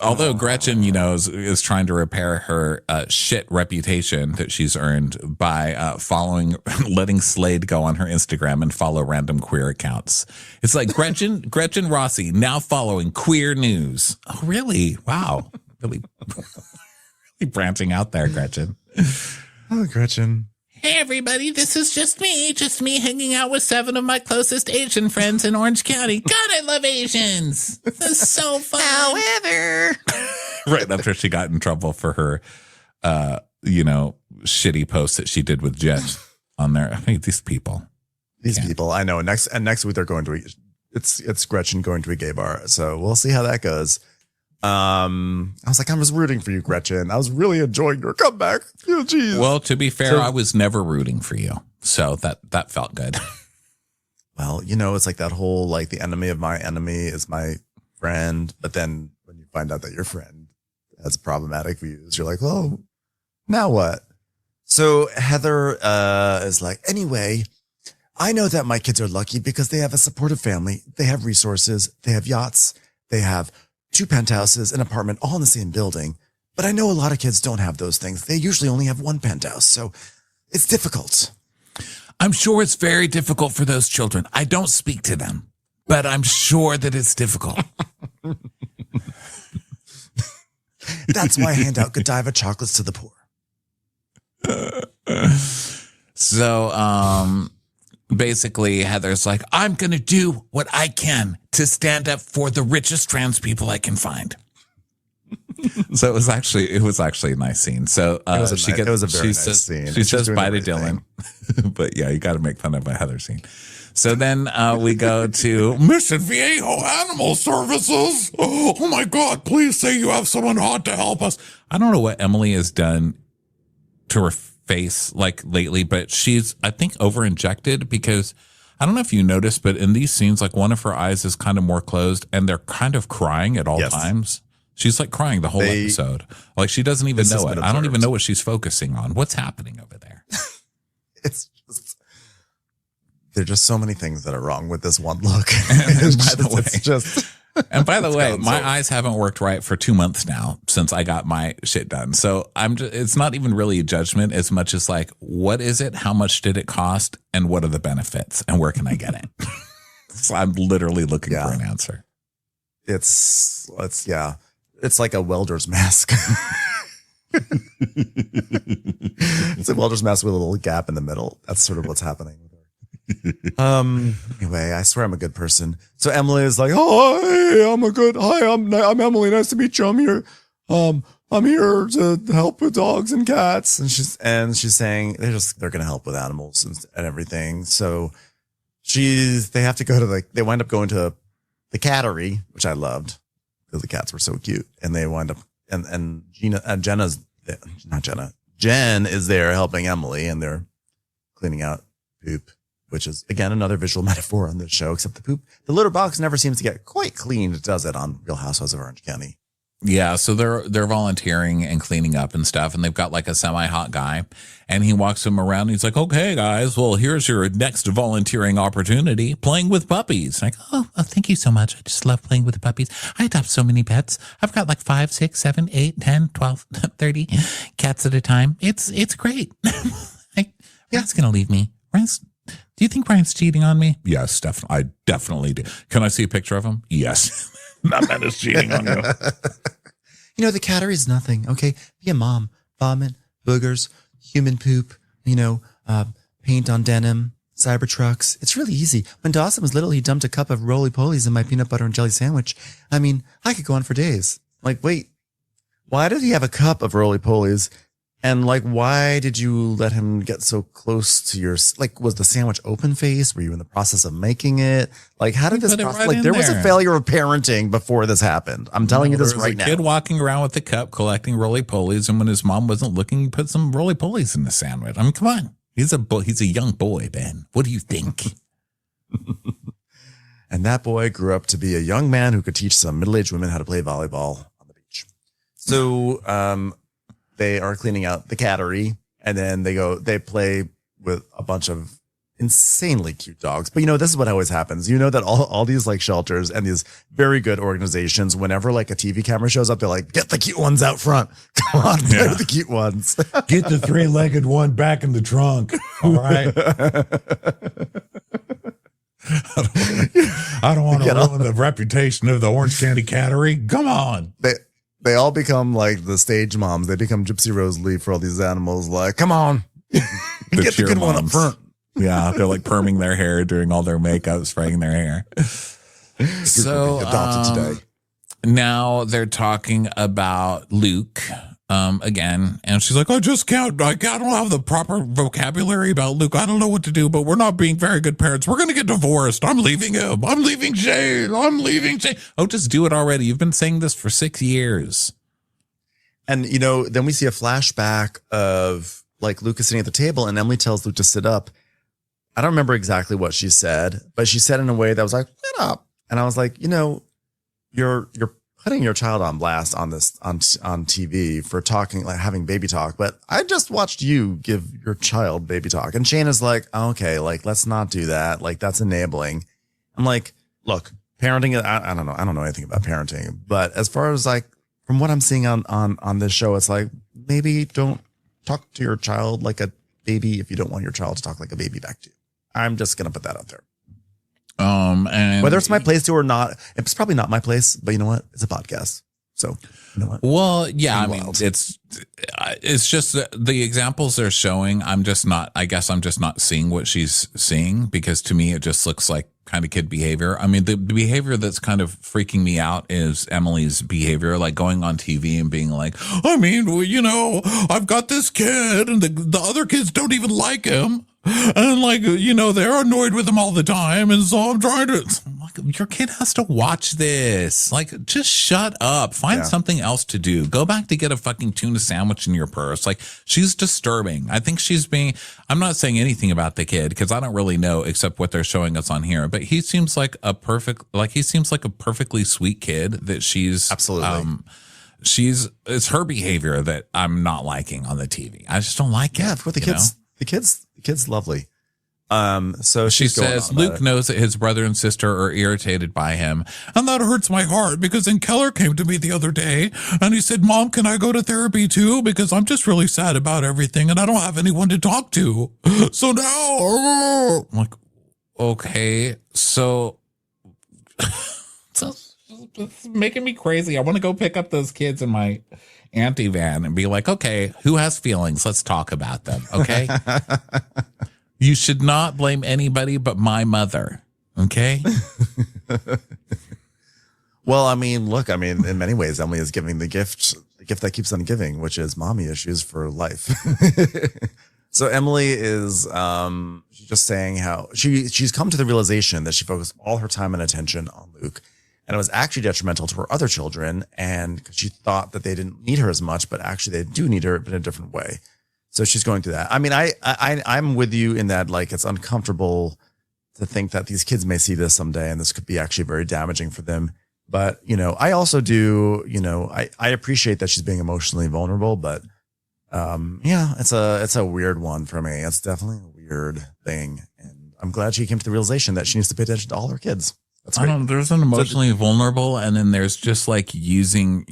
Although Gretchen, you know, is trying to repair her shit reputation that she's earned by letting Slade go on her Instagram and follow random queer accounts. It's like Gretchen Rossi now following queer news. Oh, really? Wow. Really branching out there, Gretchen. Oh, Gretchen. Hey, everybody, this is just me hanging out with 7 of my closest Asian friends in Orange County. God, I love Asians. This is so fun. However, Right after she got in trouble for her, you know, shitty post that she did with Jen on there. I mean, these people. I know. Next week they're going to it's Gretchen going to a gay bar. So we'll see how that goes. I was rooting for you, Gretchen. I was really enjoying your comeback. Oh, geez. Well, to be fair, I was never rooting for you. So that felt good. Well, you know, it's like that whole, like, the enemy of my enemy is my friend. But then when you find out that your friend has problematic views, you're like, oh, now what? So Heather is like, anyway, I know that my kids are lucky because they have a supportive family. They have resources. They have yachts. They have 2 penthouses, an apartment, all in the same building. But I know a lot of kids don't have those things. They usually only have 1 penthouse. So it's difficult. I'm sure it's very difficult for those children. I don't speak to them, but I'm sure that it's difficult. That's why I hand out Godiva chocolates to the poor. So, basically, Heather's like, I'm going to do what I can to stand up for the richest trans people I can find. So it was actually a nice scene. So it was a very nice scene. She says bye to Dylan. But yeah, you got to make fun of a Heather scene. So then we go to Mission Viejo Animal Services. Oh my God, please say you have someone hot to help us. I don't know what Emily has done to her face like lately, but she's, I think, over injected because I don't know if you noticed, but in these scenes, like one of her eyes is kind of more closed and they're kind of crying at all times. She's like crying the whole episode. Like she doesn't even know it. I don't even know what she's focusing on. What's happening over there? There are just so many things that are wrong with this one look. And by the way, my eyes haven't worked right for 2 months now since I got my shit done. So it's not even really a judgment as much as like, what is it? How much did it cost? And what are the benefits? And where can I get it? So I'm literally looking for an answer. It's like a welder's mask. It's a welder's mask with a little gap in the middle. That's sort of what's happening. Anyway, I swear I'm a good person. So Emily is like, I'm Emily. Nice to meet you. I'm here to help with dogs and cats. And she's saying they're going to help with animals and everything. So they have to go to they wind up going to the cattery, which I loved because the cats were so cute. And they wind up, and Jen is there helping Emily and they're cleaning out poop, which is, again, another visual metaphor on this show, except the litter box never seems to get quite cleaned, does it, on Real Housewives of Orange County? Yeah, so they're volunteering and cleaning up and stuff, and they've got like a semi-hot guy, and he walks them around, and he's like, okay, guys, well, here's your next volunteering opportunity, playing with puppies. Like, oh, thank you so much. I just love playing with puppies. I adopt so many pets. I've got like 5, 6, 7, 8, 10, 12, 30 cats at a time. It's great. Brian's going to leave me. Do you think Brian's cheating on me? Yes, I definitely do. Can I see a picture of him? Yes. That man is cheating on you. You know, the cattery is nothing, okay? Be a mom. Vomit, boogers, human poop, paint on denim, cybertrucks. It's really easy. When Dawson was little, he dumped a cup of roly-polies in my peanut butter and jelly sandwich. I mean, I could go on for days. Like, wait, why did he have a cup of roly-polies And like, why did you let him get so close to your, like, was the sandwich open faced? Were you in the process of making it? Like, how did this process, right like, in there was a there. failure of parenting before this happened. I'm telling you this There was right a now. kid walking around with the cup collecting roly-polies, and when his mom wasn't looking, he put some roly-polies in the sandwich. I mean, come on. He's a young boy, Ben. What do you think? And that boy grew up to be a young man who could teach some middle-aged women how to play volleyball on the beach. So, they are cleaning out the cattery, and then they play with a bunch of insanely cute dogs. But this is what always happens. You know that all these like shelters and these very good organizations, whenever like a TV camera shows up, they're like, get the cute ones out front. Come on, play with the cute ones. Get the three-legged one back in the trunk. All right. I don't want to ruin the reputation of the Orange County Cattery. Come on. They all become like the stage moms. They become Gypsy Rose Lee for all these animals. Like, come on, get the good one up front. Yeah, they're like perming their hair, doing all their makeup, spraying their hair. So adopted today. Now they're talking about Luke again, and she's like, I don't have the proper vocabulary about Luke. I don't know what to do, but we're not being very good parents. We're going to get divorced. I'm leaving him. I'm leaving Shane. Oh, just do it already. You've been saying this for 6 years. And, then we see a flashback of like Luke is sitting at the table and Emily tells Luke to sit up. I don't remember exactly what she said, but she said in a way that was like, sit up. And I was like, you're putting your child on blast on TV for talking, like having baby talk. But I just watched you give your child baby talk. And Shane is like, okay, like, let's not do that. Like, that's enabling. I'm like, look, parenting, I don't know. I don't know anything about parenting, but as far as like, from what I'm seeing on this show, it's like, maybe don't talk to your child like a baby if you don't want your child to talk like a baby back to you. I'm just going to put that out there. And whether it's my place to or not, it's probably not my place, but you know what? It's a podcast. So, you know what? Well, yeah, Wild. it's just the examples they're showing. I guess I'm just not seeing what she's seeing, because to me, it just looks like kind of kid behavior. I mean, the behavior that's kind of freaking me out is Emily's behavior, like going on TV and being like, I mean, well, I've got this kid and the other kids don't even like him. And like, they're annoyed with him all the time. And so I'm trying to, your kid has to watch this. Like, just shut up. Find something else to do. Go back to get a fucking tuna sandwich in your purse. Like, she's disturbing. I think I'm not saying anything about the kid because I don't really know except what they're showing us on here. But he seems like a perfectly sweet kid that she's absolutely. It's her behavior that I'm not liking on the TV. I just don't like it. Yeah, for the kids. The kid's lovely. So she says Luke knows that his brother and sister are irritated by him, and that hurts my heart because then Keller came to me the other day and he said, Mom, can I go to therapy too? Because I'm just really sad about everything and I don't have anyone to talk to. So now I'm like, okay, so it's making me crazy. I want to go pick up those kids in my auntie van and be like, okay, who has feelings? Let's talk about them. Okay. You should not blame anybody but my mother. Okay. Well, I mean, look, in many ways, Emily is giving the gift that keeps on giving, which is mommy issues for life. So Emily is, she's just saying how she's come to the realization that she focused all her time and attention on Luke. And it was actually detrimental to her other children. And she thought that they didn't need her as much, but actually they do need her, but in a different way. So she's going through that. I mean, I'm with you in that, like, it's uncomfortable to think that these kids may see this someday and this could be actually very damaging for them. But, I also do, I appreciate that she's being emotionally vulnerable, but, it's a weird one for me. It's definitely a weird thing. And I'm glad she came to the realization that she needs to pay attention to all her kids. That's great. There's an emotionally vulnerable, and then there's just like using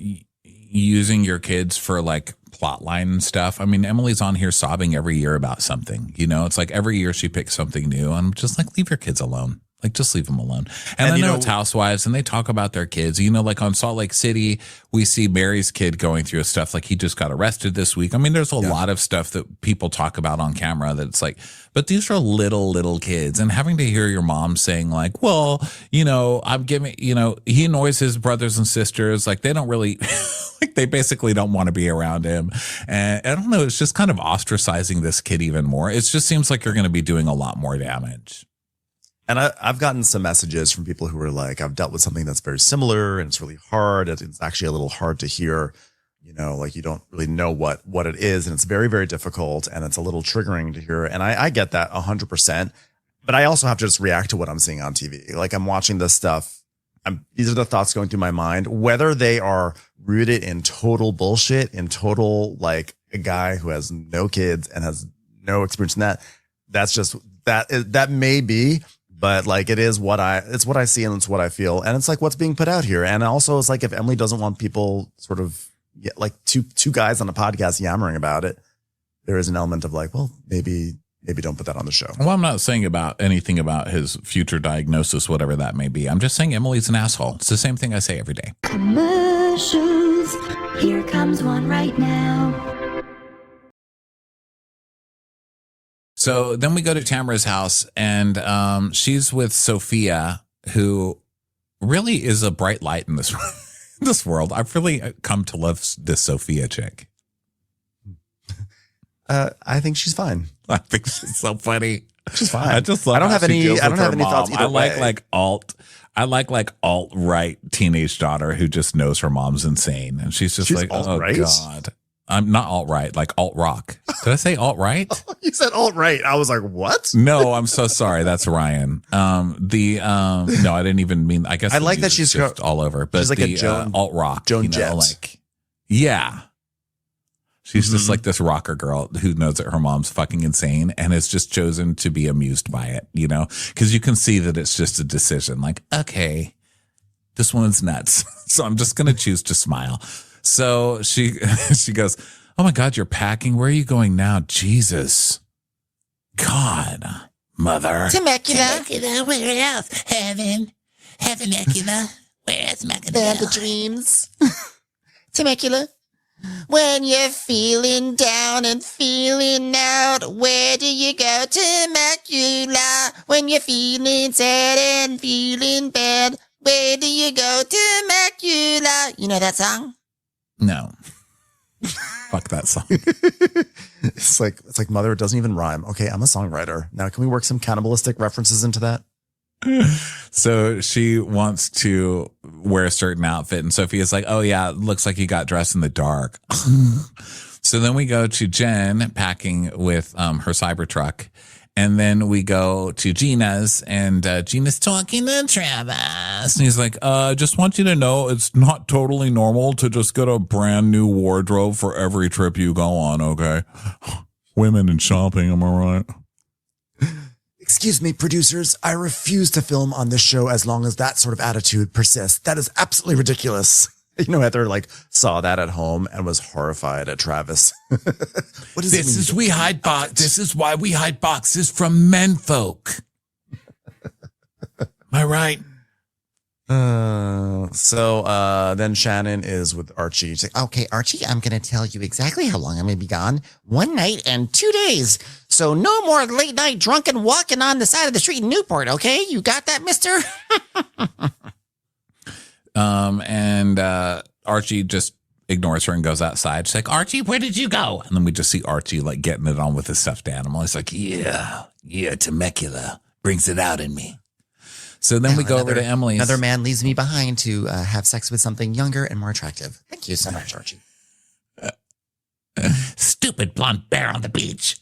your kids for like plot line and stuff. I mean, Emily's on here sobbing every year about something, it's like every year she picks something new. I'm just like, leave your kids alone. Like, just leave them alone. And I know it's housewives and they talk about their kids. You know, like on Salt Lake City, we see Mary's kid going through stuff. Like, he just got arrested this week. I mean, there's a lot of stuff that people talk about on camera that it's like, but these are little kids. And having to hear your mom saying like, well, you know, I'm giving, you know, he annoys his brothers and sisters. Like, they don't really, like, they basically don't want to be around him. And I don't know, it's just kind of ostracizing this kid even more. It just seems like you're going to be doing a lot more damage. And I've gotten some messages from people who are like, I've dealt with something that's very similar and it's really hard. It's actually a little hard to hear, you know, like you don't really know what it is. And it's very, very difficult and it's a little triggering to hear. And I get that 100%. But I also have to just react to what I'm seeing on TV. Like, I'm watching this stuff. These are the thoughts going through my mind, whether they are rooted in total bullshit, in total, like a guy who has no kids and has no experience in that. That's just that may be. But like, it's what I see and it's what I feel. And it's like what's being put out here. And also it's like, if Emily doesn't want people sort of like two guys on a podcast yammering about it, there is an element of like, well, maybe don't put that on the show. Well, I'm not saying about anything about his future diagnosis, whatever that may be. I'm just saying Emily's an asshole. It's the same thing I say every day. Commercials. Here comes one right now. So then we go to Tamra's house, and she's with Sophia, who really is a bright light in this world. I've really come to love this Sophia chick. I think she's fine. I think she's so funny. She's fine. I just love. I don't have any thoughts either way. I like alt-right teenage daughter who just knows her mom's insane, and she's like, alt-right? Oh God. I'm not alt-right, like alt-rock. Did I say alt-right? You said alt-right. I was like, what? No, I'm so sorry. That's Ryan. No, I didn't even mean, I guess I like that she's just all over, but she's like a Joan, alt-rock. Joan Jett. Like, yeah. She's just like this rocker girl who knows that her mom's fucking insane and has just chosen to be amused by it, you know? Because you can see that it's just a decision. Like, okay, this woman's nuts. So I'm just going to choose to smile. So she goes, oh my God, you're packing. Where are you going now? Jesus. God, mother. Temecula. Where else? Heavenecula. Where's Temecula? Land of dreams. Temecula. When you're feeling down and feeling out, where do you go? Temecula. When you're feeling sad and feeling bad, where do you go? Temecula. You know that song? No. Fuck that song. It's like mother, it doesn't even rhyme. Okay, I'm a songwriter. Now can we work some cannibalistic references into that? So she wants to wear a certain outfit, and Sophia's like, oh yeah, it looks like you got dressed in the dark. So then we go to Jen packing with her cybertruck. And then we go to Gina's, and Gina's talking to Travis. And he's like, I just want you to know it's not totally normal to just get a brand new wardrobe for every trip you go on, okay? Women and shopping, am I right? Excuse me, producers. I refuse to film on this show as long as that sort of attitude persists. That is absolutely ridiculous. You know, Heather saw that at home and was horrified at Travis. What does this it mean? This is why we hide boxes from menfolk. Am I right? So then Shannon is with Archie. She's like, Okay, Archie, I'm going to tell you exactly how long I'm going to be gone. 1 night and 2 days. So no more late night drunken walking on the side of the street in Newport, okay? You got that, mister? And Archie just ignores her and goes outside. She's like, Archie, where did you go? And then we just see Archie like getting it on with his stuffed animal. He's like, yeah, Temecula brings it out in me. So then we go over to Emily's. Another man leaves me behind to have sex with something younger and more attractive. Thank you so much, Archie. Stupid blonde bear on the beach.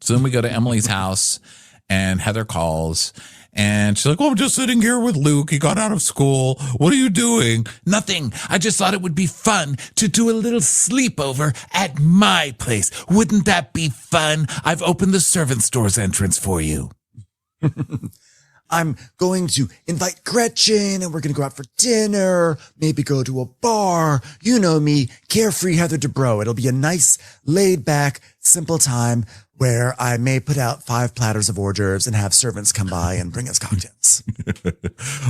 So then we go to Emily's house, and Heather calls. And she's like, oh, I'm just sitting here with Luke. He got out of school. What are you doing? Nothing. I just thought it would be fun to do a little sleepover at my place. Wouldn't that be fun? I've opened the servants' doors entrance for you. I'm going to invite Gretchen and we're going to go out for dinner, maybe go to a bar. You know me, carefree Heather Dubrow. It'll be a nice, laid back, simple time where I may put out 5 platters of hors d'oeuvres and have servants come by and bring us cocktails.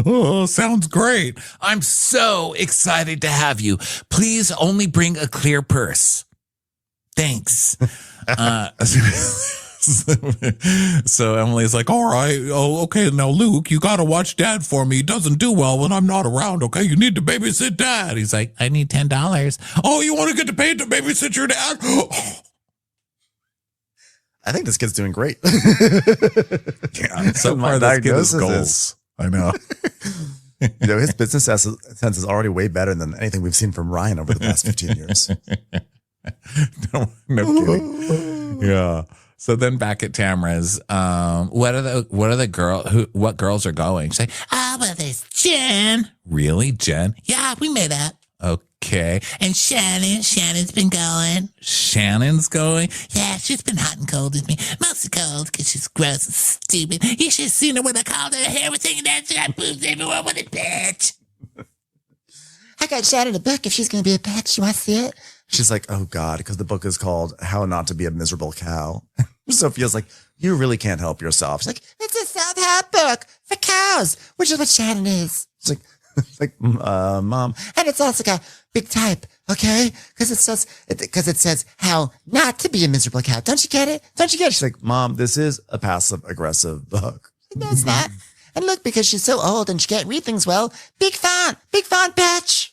Oh, sounds great. I'm so excited to have you. Please only bring a clear purse. Thanks. So Emily's like, all right. Oh, okay. Now, Luke, you got to watch Dad for me. He doesn't do well when I'm not around. Okay. You need to babysit Dad. He's like, I need $10. Oh, you want to get paid to babysit your dad? I think this kid's doing great. Yeah. So My far, this kid is diagnosis goals. is- I know. His business sense is already way better than anything we've seen from Ryan over the past 15 years. No kidding. Yeah. So then back at Tamra's, what girls are going? She's like, Well, there's Jen. really, Jen? Yeah, we met up. Okay. And Shannon's been going. Shannon's going? Yeah, she's been hot and cold with me. Mostly cold because she's gross and stupid. You should have seen her when I called her hair was hanging down. She got boobs everywhere with a bitch. I got Shannon a book if she's going to be a bitch. You want to see it? She's like, oh God, because the book is called How Not to Be a Miserable Cow. Sophia's like, you really can't help yourself. She's like, It's a self-help book for cows, which is what Shannon is. it's like, Mom. And it's also got big type, okay? Because it says how not to be a miserable cow. Don't you get it? Don't you get it? She's like, Mom, this is a passive aggressive book. No, it's not. And look, because she's so old and she can't read things well, big font, bitch.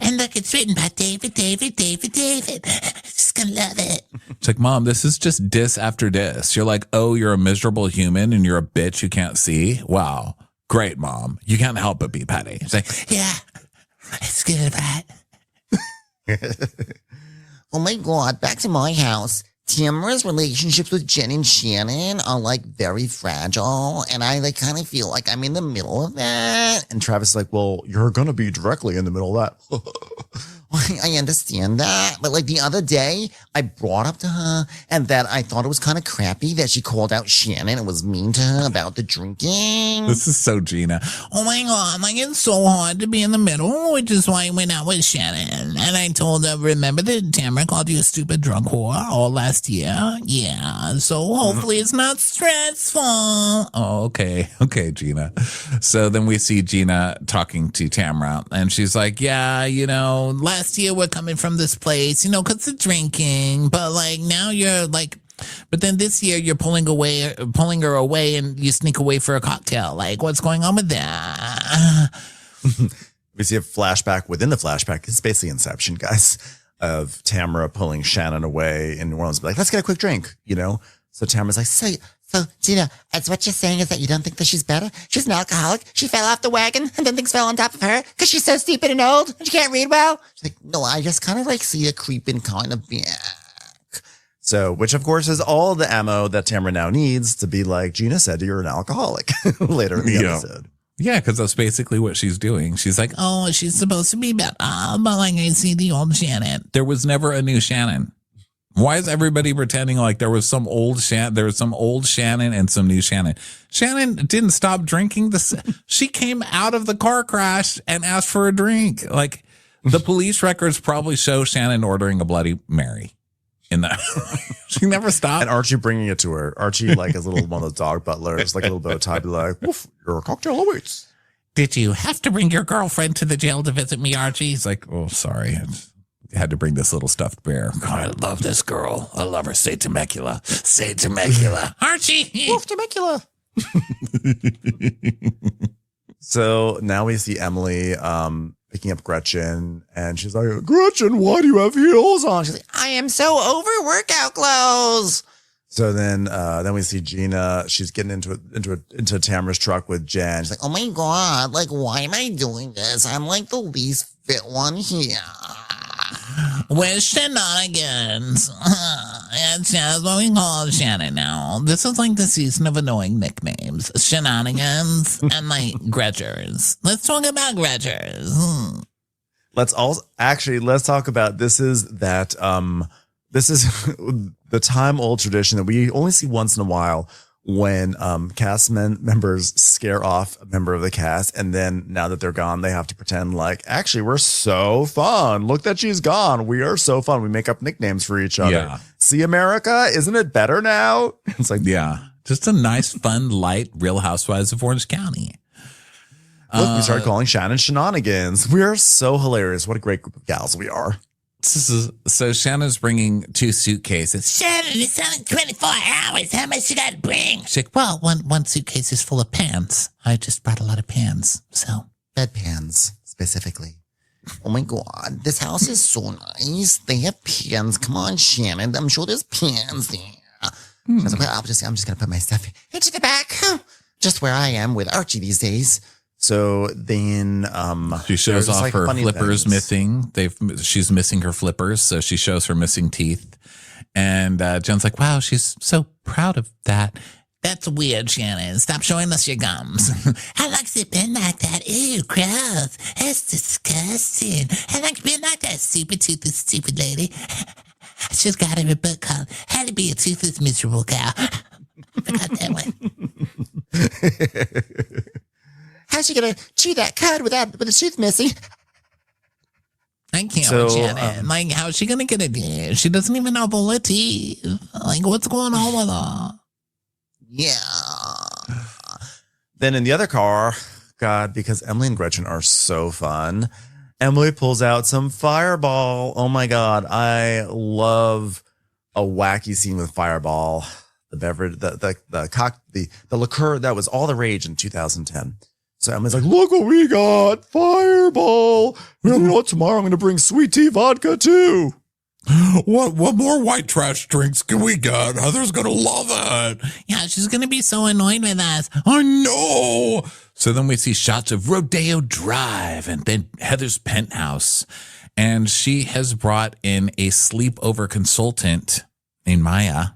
And look, it's written by David. Just gonna love it. It's like, Mom, this is just diss after diss. You're like, oh, you're a miserable human and you're a bitch you can't see? Wow. Great, Mom. You can't help but be petty. It's like, Yeah, it's good, right? Oh my God, back to my house. Tamra's relationships with Jen and Shannon are like very fragile, and I like kind of feel like I'm in the middle of that. And Travis is like, well, you're going to be directly in the middle of that. I understand that, but like the other day, I brought up to her and that I thought it was kind of crappy that she called out Shannon and was mean to her about the drinking. this is so Gina. Oh my God, like it's so hard to be in the middle, which is why I went out with Shannon. And I told her, remember that Tamra called you a stupid drunk whore all last year? Yeah, so hopefully it's not stressful. Oh, okay. Okay, Gina. So then we see Gina talking to Tamra, and she's like, yeah, last year we're coming from this place, because of drinking, but like now you're like, but then this year you're pulling her away and you sneak away for a cocktail. Like, what's going on with that? We see a flashback within the flashback. It's basically Inception, guys, of Tamra pulling Shannon away in New Orleans. Like, let's get a quick drink, So Tamra's like, So, Gina, as what you're saying is that you don't think that she's better? She's an alcoholic. She fell off the wagon and then things fell on top of her because she's so stupid and old and she can't read well. she's like, no, I just kind of like see a creeping kind of back. So, which of course is all the ammo that Tamra now needs to be like Gina said, you're an alcoholic later in the episode. Yeah, because that's basically what she's doing. She's like, oh, she's supposed to be better, but like I see the old Shannon. There was never a new Shannon. Why is everybody pretending like there was some old Shannon and some new Shannon? Shannon didn't stop drinking. She came out of the car crash and asked for a drink. Like, the police records probably show Shannon ordering a Bloody Mary in that. She never stopped. And Archie bringing it to her. Archie, like his little one of those dog butlers, like a little bow tie, be like, woof, your cocktail awaits. Did you have to bring your girlfriend to the jail to visit me, Archie? He's like, oh, sorry. I had to bring this little stuffed bear. God, I love this girl. I love her. Say Temecula. Say Temecula. Archie! Wolf Temecula. So now we see Emily picking up Gretchen, and she's like, Gretchen, why do you have heels on? She's like, I am so over workout clothes. so then we see Gina. She's getting into Tamra's truck with Jen. She's like, Oh my God, like, why am I doing this? I'm like the least fit one here. Where's Shenanigans? And that's what we call Shannon now. This is like the season of annoying nicknames. Shenanigans and like Gretchers. Let's talk about Gretchers. let's talk about this is the time old tradition that we only see once in a while when cast members scare off a member of the cast, and then now that they're gone, they have to pretend like, actually, we're so fun. Look that she's gone. We are so fun. We make up nicknames for each other. Yeah. See, America, isn't it better now? It's like, Yeah. Just a nice, fun, light Real Housewives of Orange County. look, we started calling Shannon Shenanigans. We are so hilarious. What a great group of gals we are. So Shannon's bringing 2 suitcases. Shannon, it's only 24 hours. How much you got to bring? She's like, well, one suitcase is full of pans. I just brought a lot of pans, so. Bedpans, specifically. Oh my God, this house is so nice. They have pans. Come on, Shannon. I'm sure there's pans there. I was like, well, I'm just going to put my stuff into the back. Just where I am with Archie these days. So then She shows there's off like her funny flippers things. missing. She's missing her flippers, so she shows her missing teeth. And Jen's like, wow, she's so proud of that. That's weird, Shannon. Stop showing us your gums. How long's it been like that? Ew, gross. That's disgusting. How long's it been like that, toothless, stupid lady? She's got a book called How to Be a Toothless Miserable Cow. I forgot that one. How's she going to chew that cud with a tooth missing? I can't So, with Shannon. Like, how's she going to get a teeth? She doesn't even know full of teeth. Like, what's going on with her? Yeah. Then in the other car, God, because Emily and Gretchen are so fun, Emily pulls out some Fireball. Oh my God. I love a wacky scene with Fireball. The beverage, the liqueur that was all the rage in 2010. So Emily's like, look what we got. Fireball. You know what? Tomorrow I'm going to bring sweet tea vodka too. What more white trash drinks can we get? Heather's gonna love it. Yeah, she's going to be so annoyed with us. I know. So then we see shots of Rodeo Drive and then Heather's penthouse. And she has brought in a sleepover consultant named Maya.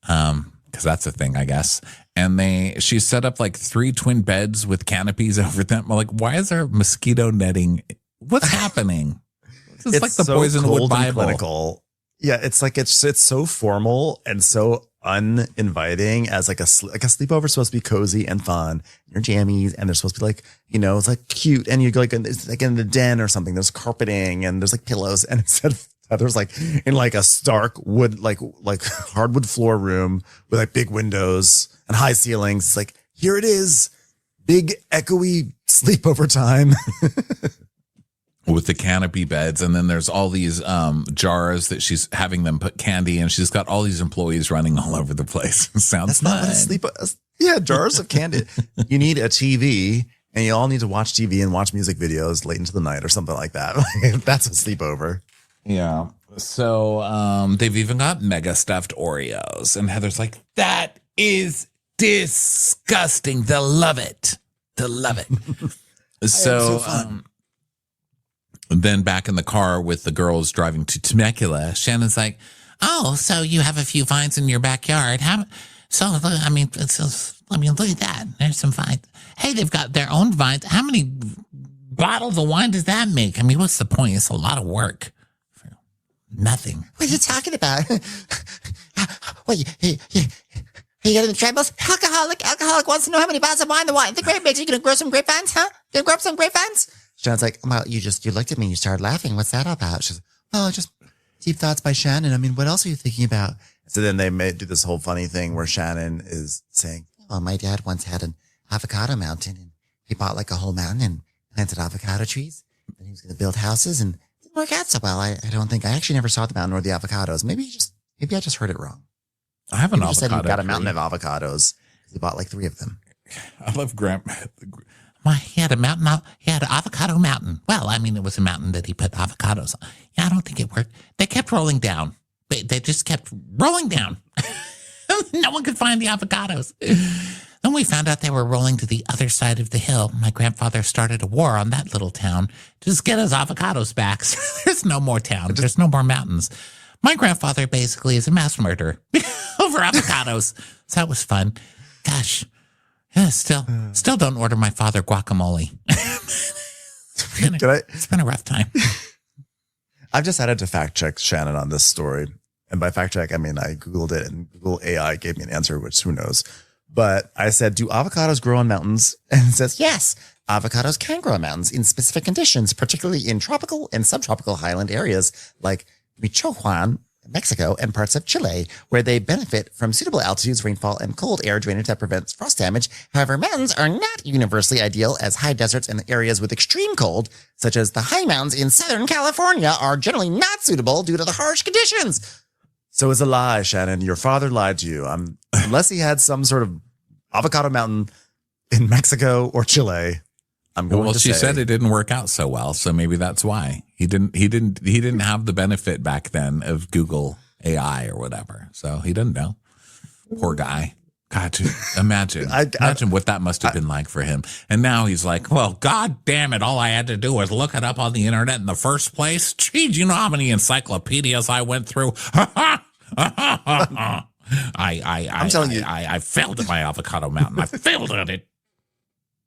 Because that's a thing, I guess. And she set up like 3 twin beds with canopies over them. I'm like, why is there mosquito netting? What's happening? It's like the so Poisonwood cold and Bible. clinical. Yeah, it's like it's so formal and so uninviting as like a sleepover is supposed to be cozy and fun. Your jammies and they're supposed to be like, you know, it's like cute and you go like it's like in the den or something. There's carpeting and there's like pillows and instead of there's like in like a stark wood like hardwood floor room with like big windows and high ceilings. It's like here it is, big echoey sleepover time. With the canopy beds, and then there's all these jars that she's having them put candy in. She's got all these employees running all over the place. Sounds That's not what fun. Yeah, jars of candy. You need a TV, and you all need to watch TV and watch music videos late into the night or something like that. That's a sleepover. Yeah. So they've even got mega stuffed Oreos, and Heather's like, "That is disgusting. They'll love it. They'll love it." So then back in the car with the girls driving to Temecula, Shannon's like, Oh, so you have a few vines in your backyard. Look at that. There's some vines. Hey, they've got their own vines. How many bottles of wine does that make? I mean, what's the point? It's a lot of work for nothing. What are you talking about? What, you got any troubles? Alcoholic wants to know how many bottles of wine the grape makes. You gonna grow some grapevines, huh? Gonna grow up some grapevines? Shannon's like, well, you looked at me and you started laughing. What's that about? She's like, oh, just deep thoughts by Shannon. I mean, what else are you thinking about? So then they do this whole funny thing where Shannon is saying, Well, my dad once had an avocado mountain and he bought like a whole mountain and planted avocado trees. And he was going to build houses and it didn't work out so well. I actually never saw the mountain or the avocados. Maybe I just heard it wrong. I have an Maybe he said avocado. he got a mountain tree. of avocados. He bought like 3 of them. I love Grandma. Why, he had an avocado mountain. Well, I mean, it was a mountain that he put avocados on. Yeah, I don't think it worked. They kept rolling down. They just kept rolling down. No one could find the avocados. Then we found out they were rolling to the other side of the hill. My grandfather started a war on that little town to just get his avocados back. So there's no more town. There's no more mountains. My grandfather basically is a mass murderer over avocados. So that was fun. Gosh. Yeah, still don't order my father guacamole. It's been a rough time. I've decided to fact check Shannon on this story. And by fact check, I mean, I Googled it and Google AI gave me an answer, which who knows. But I said, do avocados grow on mountains? And it says, yes, avocados can grow on mountains in specific conditions, particularly in tropical and subtropical highland areas like Michoacan, Mexico, and parts of Chile, where they benefit from suitable altitudes, rainfall, and cold air drainage that prevents frost damage. However, mountains are not universally ideal, as high deserts and areas with extreme cold, such as the high mountains in Southern California, are generally not suitable due to the harsh conditions. So it's a lie, Shannon. Your father lied to you. Unless he had some sort of avocado mountain in Mexico or Chile, I'm going to say. Well, she said it didn't work out so well, so maybe that's why he didn't have the benefit back then of Google AI or whatever. So he didn't know. Poor guy. God, imagine what that must have been like for him. And now he's like, well, God damn it. All I had to do was look it up on the internet in the first place. Gee, do you know how many encyclopedias I went through? I'm telling you, I failed at my avocado mountain. I failed at it.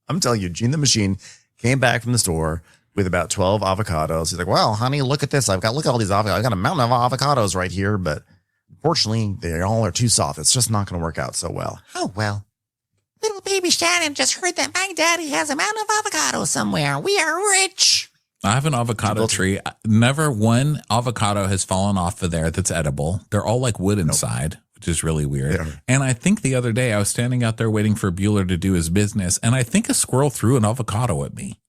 I'm telling you, Gene the Machine came back from the store with about 12 avocados. He's like, well, honey, look at this. Look at all these avocados. I got a mountain of avocados right here, but unfortunately, they all are too soft. It's just not going to work out so well. Oh, well. Little baby Shannon just heard that my daddy has a mountain of avocados somewhere. We are rich. I have an avocado tree. Never one avocado has fallen off of there that's edible. They're all like wood inside, which is really weird. Yeah. And I think the other day I was standing out there waiting for Bueller to do his business, and I think a squirrel threw an avocado at me.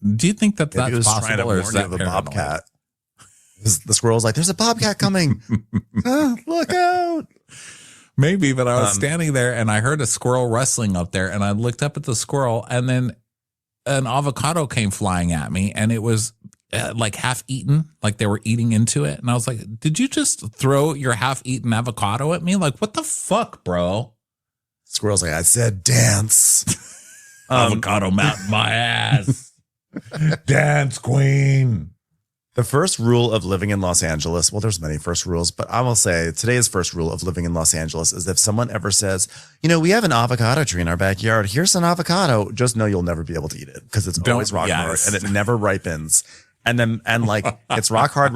Do you think that's possible, or is that the bobcat? The squirrel's like, there's a bobcat coming. Look out. Maybe, but I was standing there and I heard a squirrel rustling up there, and I looked up at the squirrel, and then an avocado came flying at me, and it was like half eaten, like they were eating into it. And I was like, did you just throw your half eaten avocado at me? Like, what the fuck, bro? Squirrel's like, I said dance. Avocado mountain my ass. Dance queen. The first rule of living in Los Angeles, well, there's many first rules, but I will say today's first rule of living in Los Angeles is if someone ever says, we have an avocado tree in our backyard, here's an avocado, just know you'll never be able to eat it because it's always rock hard and it never ripens. And it's rock hard,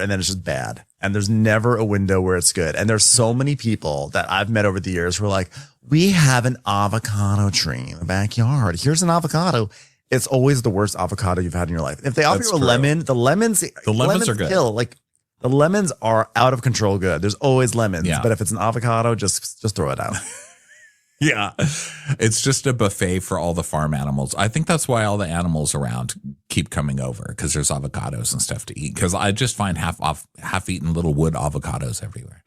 and then it's just bad. And there's never a window where it's good. And there's so many people that I've met over the years who are like, we have an avocado tree in the backyard. Here's an avocado. It's always the worst avocado you've had in your life. If they offer you a lemon, the lemons are good. Like the lemons are out of control good. There's always lemons, but if it's an avocado, just throw it out. Yeah, it's just a buffet for all the farm animals. I think that's why all the animals around keep coming over, because there's avocados and stuff to eat. Because I just find half-eaten little wood avocados everywhere.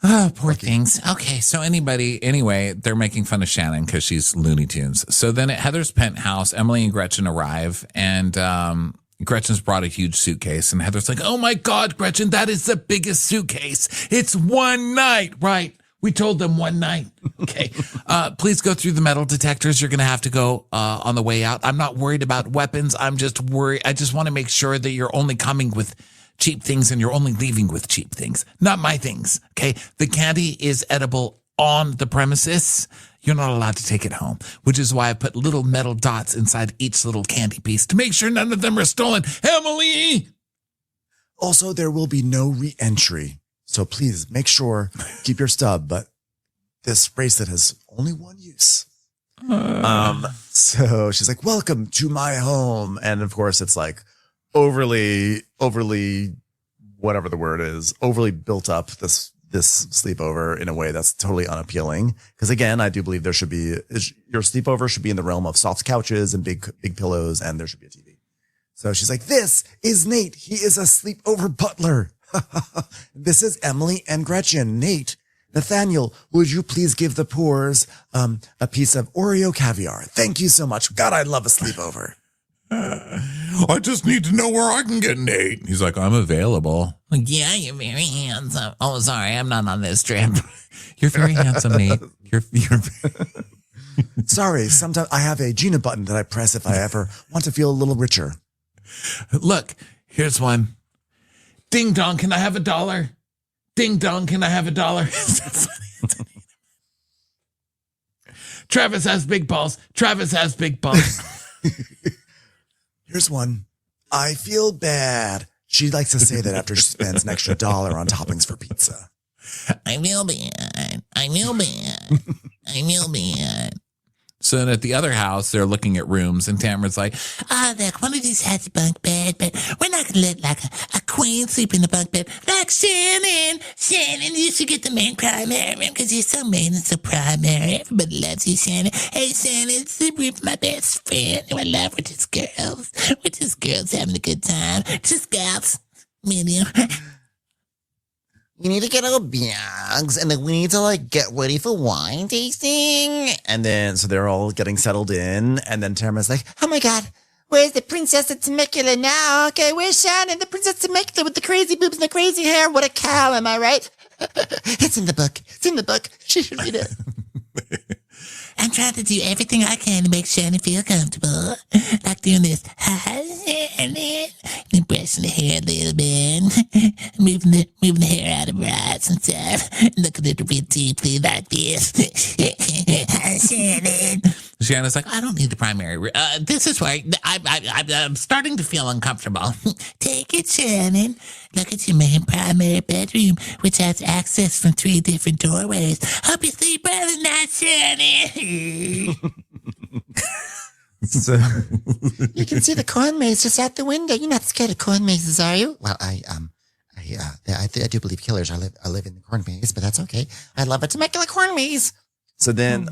Oh, poor things. Okay, so anyway, they're making fun of Shannon because she's Looney Tunes. So then at Heather's penthouse, Emily and Gretchen arrive, and Gretchen's brought a huge suitcase, and Heather's like, oh my God, Gretchen, that is the biggest suitcase. It's one night, right? We told them one night. Okay. Please go through the metal detectors. You're going to have to go on the way out. I'm not worried about weapons. I'm just worried. I just want to make sure that you're only coming with cheap things and you're only leaving with cheap things, not my things. Okay. The candy is edible on the premises. You're not allowed to take it home, which is why I put little metal dots inside each little candy piece to make sure none of them are stolen. Emily! Also, there will be no re-entry. So please make sure, keep your stub, but this bracelet has only one use. So she's like, welcome to my home. And of course it's like overly, whatever the word is, overly built up this sleepover in a way that's totally unappealing. Because again, I do believe your sleepover should be in the realm of soft couches and big pillows, and there should be a TV. So she's like, this is Nate. He is a sleepover butler. This is Emily and Gretchen. Nate, Nathaniel, would you please give the poors a piece of Oreo caviar? Thank you so much. God, I love a sleepover. I just need to know where I can get Nate. He's like, I'm available. Like, yeah, you're very handsome. Oh, sorry, I'm not on this trip. You're very handsome, Nate. You're Sorry, sometimes I have a Gina button that I press if I ever want to feel a little richer. Look, here's one. Ding dong, can I have $1? Ding dong, can I have $1? Travis has big balls. Travis has big balls. Here's one. I feel bad. She likes to say that after she spends an extra $1 on toppings for pizza. I feel bad. I feel bad. I feel bad. So then at the other house, they're looking at rooms, and Tamara's like, Look, one of these has a bunk bed, but we're not going to let like a queen sleep in the bunk bed. Like Shannon. Shannon, you should get the main primary room because you're so main and so primary. Everybody loves you, Shannon. Hey, Shannon, it's the room for my best friend who I love. We're just girls. We're just girls having a good time. Just girls. Medium. You need to get our bags, and then we need to like get ready for wine tasting. And then, so they're all getting settled in. And then Tamara's like, Oh my God, where's the princess of Temecula now? Okay, where's Shannon, the princess of Temecula with the crazy boobs and the crazy hair? What a cow, am I right? It's in the book. It's in the book. She should read it. I'm trying to do everything I can to make Shannon feel comfortable. Like doing this. Hi, Shannon. And brushing the hair a little bit. Moving the hair out of her eyes and stuff. Looking at her real deeply like this. Hi, Shannon. Shannon's like, I don't need the primary room. This is why I'm starting to feel uncomfortable. Take it, Shannon. Look at your main primary bedroom, which has access from 3 different doorways. Hope you sleep well tonight, Shannon. so You can see the corn maze just out the window. You're not scared of corn mazes, are you? Well, I do believe killers. I live in the corn maze, but that's okay. I love a Temecula corn maze. So then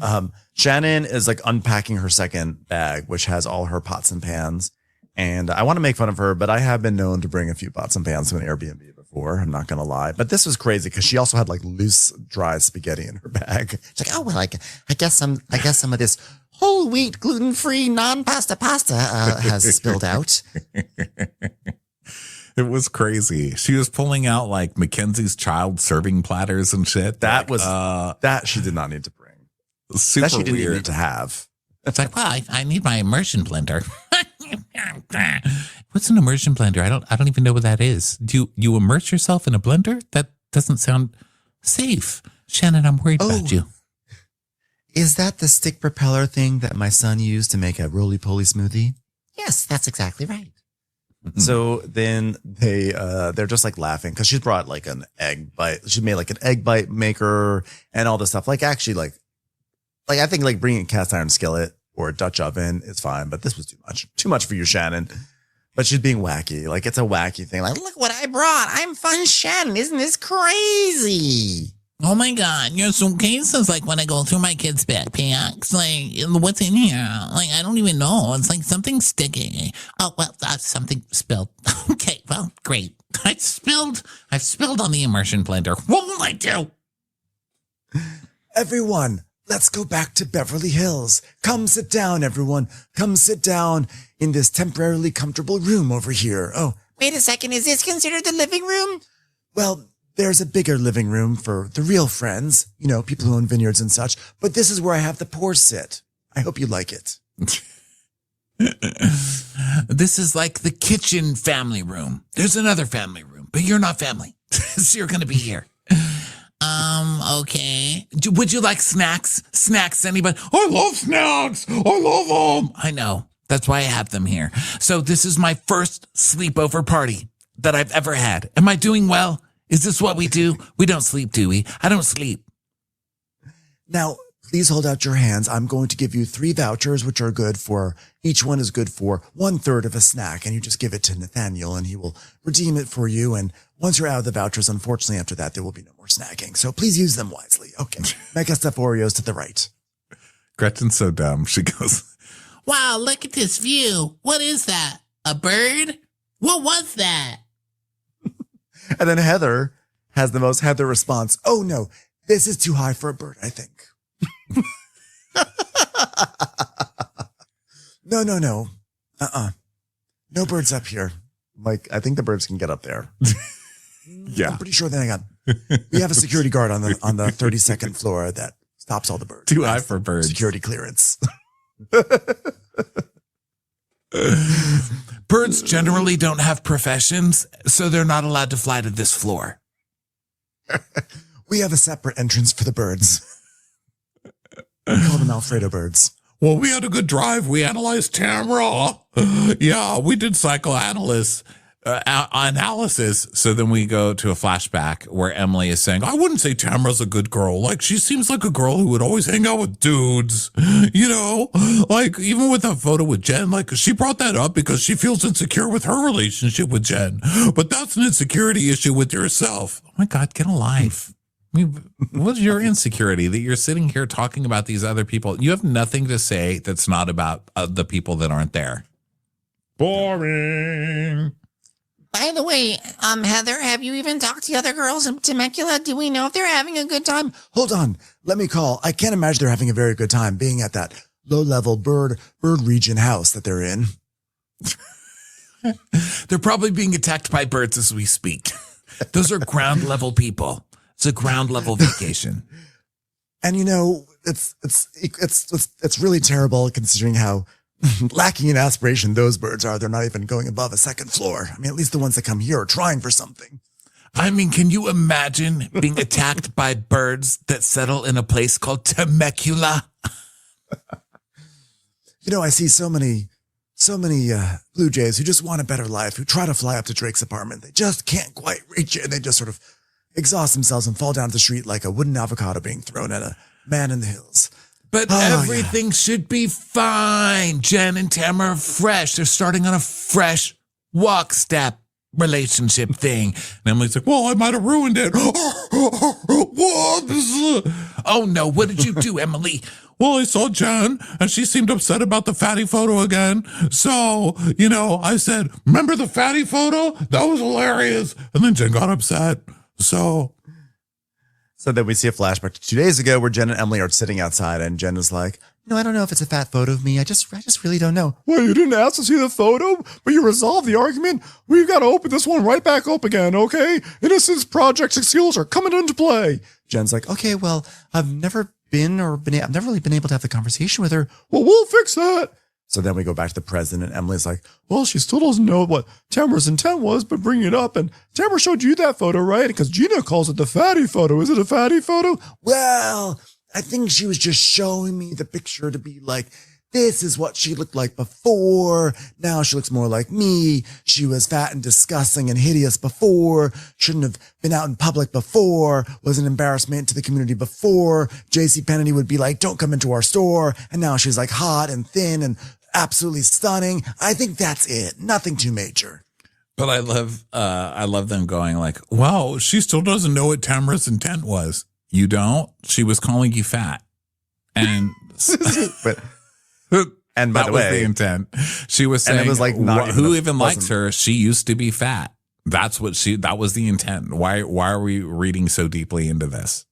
Shannon is like unpacking her second bag, which has all her pots and pans. And I want to make fun of her, but I have been known to bring a few pots and pans to an Airbnb before. I'm not going to lie. But this was crazy because she also had like loose, dry spaghetti in her bag. It's like, oh, well, I guess some of this whole wheat, gluten-free, non-pasta pasta has spilled out. It was crazy. She was pulling out like Mackenzie's child serving platters and shit. That like, was that she did not need to bring. Super that she didn't weird. need to have. It's like, well, I need my immersion blender. What's an immersion blender? I don't even know what that is. Do you immerse yourself in a blender? That doesn't sound safe. Shannon, I'm worried about you. Is that the stick propeller thing that my son used to make a roly-poly smoothie? Yes, that's exactly right. So then they're just like laughing because she's brought like an egg bite. She made like an egg bite maker and all this stuff. Like actually like I think like bringing a cast iron skillet or a Dutch oven is fine, but this was too much for you, Shannon. But she's being wacky. Like it's a wacky thing. Like, Look what I brought. I'm fun Shannon. Isn't this crazy? Oh my God, your suitcase is like when I go through my kids' backpacks. Like, what's in here? Like, I don't even know. It's like something sticky. Oh, well, something spilled. Okay, well, great. I spilled on the immersion blender. What will I do? everyone, let's go back to Beverly Hills. Come sit down, everyone. Come sit down in this temporarily comfortable room over here. Oh, Wait a second. Is this considered the living room? well, there's a bigger living room for the real friends, you know, people who own vineyards and such. But this is where I have the poor sit. I hope you like it. This is like the kitchen family room. There's another family room, but you're not family. So you're going to be here. Okay. Would you like snacks? Snacks, anybody? I love snacks. I love them. I know. That's why I have them here. So this is my first sleepover party that I've ever had. Am I doing well? Is this what we do? We don't sleep, do we? I don't sleep. Now, please hold out your hands. I'm going to give you 3 vouchers, which are good for, each one is good for 1/3 of a snack. And you just give it to Nathaniel and he will redeem it for you. And once you're out of the vouchers, unfortunately, after that, there will be no more snacking. So please use them wisely. Okay. Mega Stuff Oreos to the right. Gretchen's so dumb. She goes, Wow, look at this view. What is that? A bird? What was that? And then Heather has the most Heather response. Oh no, this is too high for a bird, I think. No. No birds up here. Like, I think the birds can get up there. yeah. I'm pretty sure we have a security guard on the 32nd floor that stops all the birds. Too high for birds. Security clearance. Birds generally don't have professions, so they're not allowed to fly to this floor. We have a separate entrance for the birds. We call them Alfredo birds. Well, we had a good drive. We analyzed Tamra. Yeah, we did psychoanalysis. analysis. So then we go to a flashback where Emily is saying, I wouldn't say Tamra's a good girl. Like, she seems like a girl who would always hang out with dudes, you know, like even with that photo with Jen, like she brought that up because she feels insecure with her relationship with Jen, but that's an insecurity issue with yourself. Oh my God, get a life. I mean, what's your insecurity that you're sitting here talking about these other people? You have nothing to say that's not about the people that aren't there. Boring. By the way, Heather, have you even talked to the other girls in Temecula? Do we know if they're having a good time? Hold on. Let me call. I can't imagine they're having a very good time being at that low-level bird region house that they're in. They're probably being attacked by birds as we speak. Those are ground level people. It's a ground level vacation. And you know, it's really terrible considering how lacking in aspiration those birds are. They're not even going above a second floor. I mean, at least the ones that come here are trying for something. I mean, can you imagine being attacked by birds that settle in a place called Temecula? You know, I see so many Blue Jays who just want a better life, who try to fly up to Drake's apartment. They just can't quite reach it, and they just sort of exhaust themselves and fall down to the street like a wooden avocado being thrown at a man in the hills. But everything should be fine. Jen and Tamra are fresh. They're starting on a fresh walk step relationship thing. And Emily's like, well, I might have ruined it. Whoops. Oh, no. What did you do, Emily? Well, I saw Jen, and she seemed upset about the fatty photo again. So, you know, I said, remember the fatty photo? That was hilarious. And then Jen got upset. So then we see a flashback to 2 days ago where Jen and Emily are sitting outside, and Jen is like, no, I don't know if it's a fat photo of me. I just really don't know. Well, you didn't ask to see the photo, but you resolved the argument. We've got to open this one right back up again, okay? Innocence Project skills are coming into play. Jen's like, okay, well, I've never really been able to have the conversation with her. Well, we'll fix that. So then we go back to the present, and Emily's like, well, she still doesn't know what Tamra's intent was, but bringing it up. And Tamra showed you that photo, right? Because Gina calls it the fatty photo. Is it a fatty photo? Well, I think she was just showing me the picture to be like, this is what she looked like before. Now she looks more like me. She was fat and disgusting and hideous before. Shouldn't have been out in public before. Was an embarrassment to the community before. JCPenney would be like, don't come into our store. And now she's like hot and thin and absolutely stunning. I think that's it. Nothing too major. But I love them going like, wow, she still doesn't know what Tamra's intent was. You don't? She was calling you fat. And but and by that the was way, the intent. She was saying, it was like not who even likes her? She used to be fat. That was the intent. Why are we reading so deeply into this?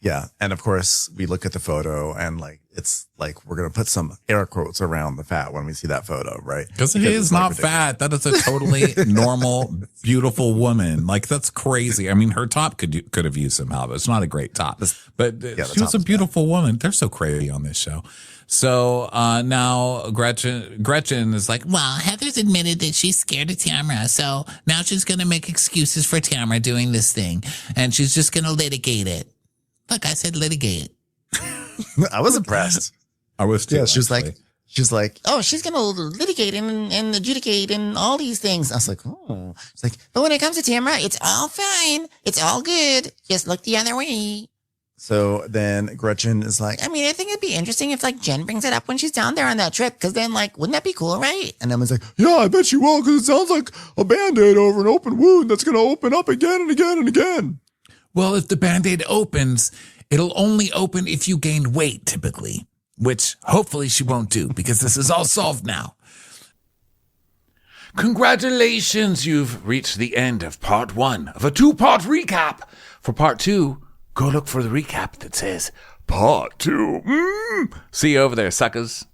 Yeah. And of course we look at the photo and like, it's like, we're going to put some air quotes around the fat when we see that photo, right? Because it is not fat. That is a totally normal, beautiful woman. Like, that's crazy. I mean, her top could have used some help. It's not a great top, but she was a beautiful woman. They're so crazy on this show. So now Gretchen is like, well, Heather's admitted that she's scared of Tamra, so now she's going to make excuses for Tamra doing this thing, and she's just going to litigate it. Look, I said litigate. I was impressed. I was too. Yeah, she's like, Oh, she's going to litigate and adjudicate and all these things. I was like, oh. She's like, but when it comes to Tamra, it's all fine. It's all good. Just look the other way. So then Gretchen is like, I mean, I think it'd be interesting if like Jen brings it up when she's down there on that trip. Because then like, wouldn't that be cool, right? And Emma's like, yeah, I bet she will. Because it sounds like a Band-Aid over an open wound that's going to open up again and again and again. well, if the Band-Aid opens, it'll only open if you gain weight, typically, which hopefully she won't do because this is all solved now. Congratulations, you've reached the end of part 1 of a 2-part recap. For part 2, go look for the recap that says part 2. See you over there, suckers.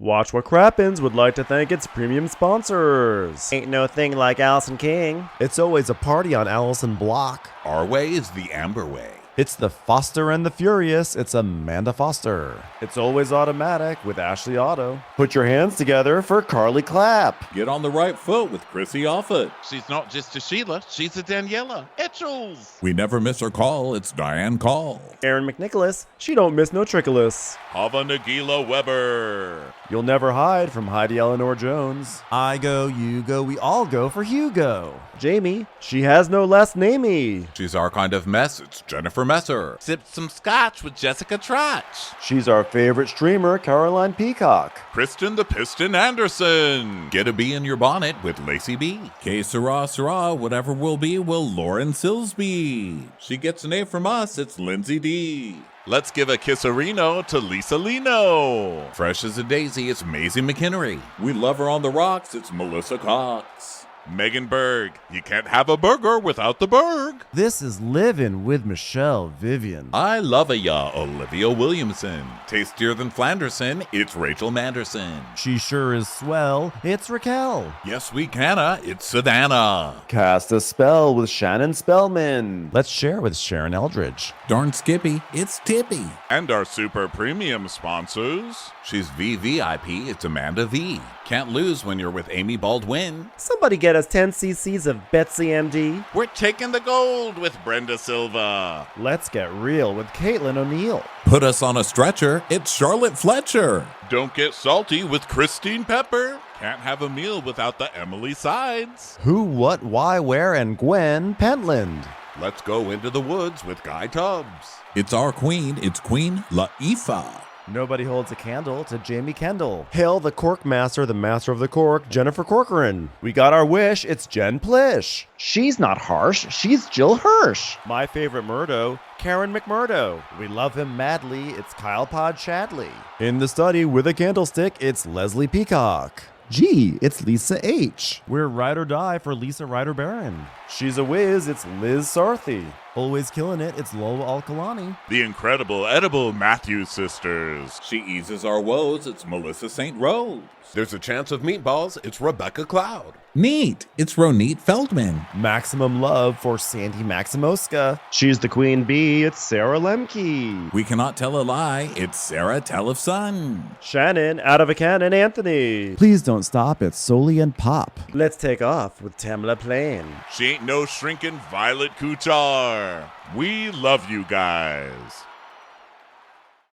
Watch What Crappens would like to thank its premium sponsors. Ain't no thing like Allison King. It's always a party on Allison Block. Our way is the Amber way. It's the Foster and the Furious. It's Amanda Foster. It's always automatic with Ashley Otto. Put your hands together for Carly Clapp. Get on the right foot with Chrissy Offit. She's not just a Sheila, she's a Daniela. Etchels. We never miss her call. It's Diane Call. Aaron McNicholas. She don't miss no trickolas. Hava Nagila Weber. You'll never hide from Heidi Eleanor Jones. I go, you go, we all go for Hugo. Jamie. She has no last namey. She's our kind of mess. It's Jennifer Messer. Sipped some scotch with Jessica Trotch. She's our favorite streamer, Caroline Peacock. Kristen the Piston Anderson. Get a bee in your bonnet with Lacey B. K Sarah, whatever will be, will Lauren Silsby. She gets an A from us. It's Lindsay D. Let's give a kisserino to Lisa Lino. Fresh as a daisy, it's Maisie McHenry. We love her on the rocks. It's Melissa Cox. Megan Berg. You can't have a burger without the Berg. This is Livin' with Michelle Vivian. I love ya, Olivia Williamson. Tastier than Flanderson, it's Rachel Manderson. She sure is swell. It's Raquel. Yes, we canna, it's Savannah. Cast a spell with Shannon Spellman. Let's share with Sharon Eldridge. Darn Skippy, it's Tippy. And our super premium sponsors. She's VVIP, it's Amanda V. Can't lose when you're with Amy Baldwin. Somebody get us 10 cc's of Betsy MD. We're taking the gold with Brenda Silva. Let's get real with Caitlin O'Neill. Put us on a stretcher, it's Charlotte Fletcher. Don't get salty with Christine Pepper. Can't have a meal without the Emily Sides. Who, what, why, where, and Gwen Pentland. Let's go into the woods with Guy Tubbs. It's our queen, it's Queen Laifah. Nobody holds a candle to Jamie Kendall. Hail the cork master, the master of the cork, Jennifer Corcoran. We got our wish, it's Jen Plish. She's not harsh, she's Jill Hirsch. My favorite Murdo, Karen McMurdo. We love him madly, it's Kyle Pod Shadley. In the study with a candlestick, it's Leslie Peacock. Gee, it's Lisa H. We're ride or die for Lisa Ryder Barron. She's a whiz, it's Liz Sarthy. Always killing it, it's Lola Alkalani. The incredible edible Matthews sisters. She eases our woes, it's Melissa St. Rose. There's a chance of meatballs, it's Rebecca Cloud. Neat, it's Ronit Feldman. Maximum love for Sandy Maximoska. She's the queen bee, it's Sarah Lemke. We cannot tell a lie, it's Sarah Tellefson. Shannon, out of a cannon, Anthony. Please don't stop, it's Soli and Pop. Let's take off with Tamla Plain. She ain't no shrinking Violet Kuchar. We love you guys.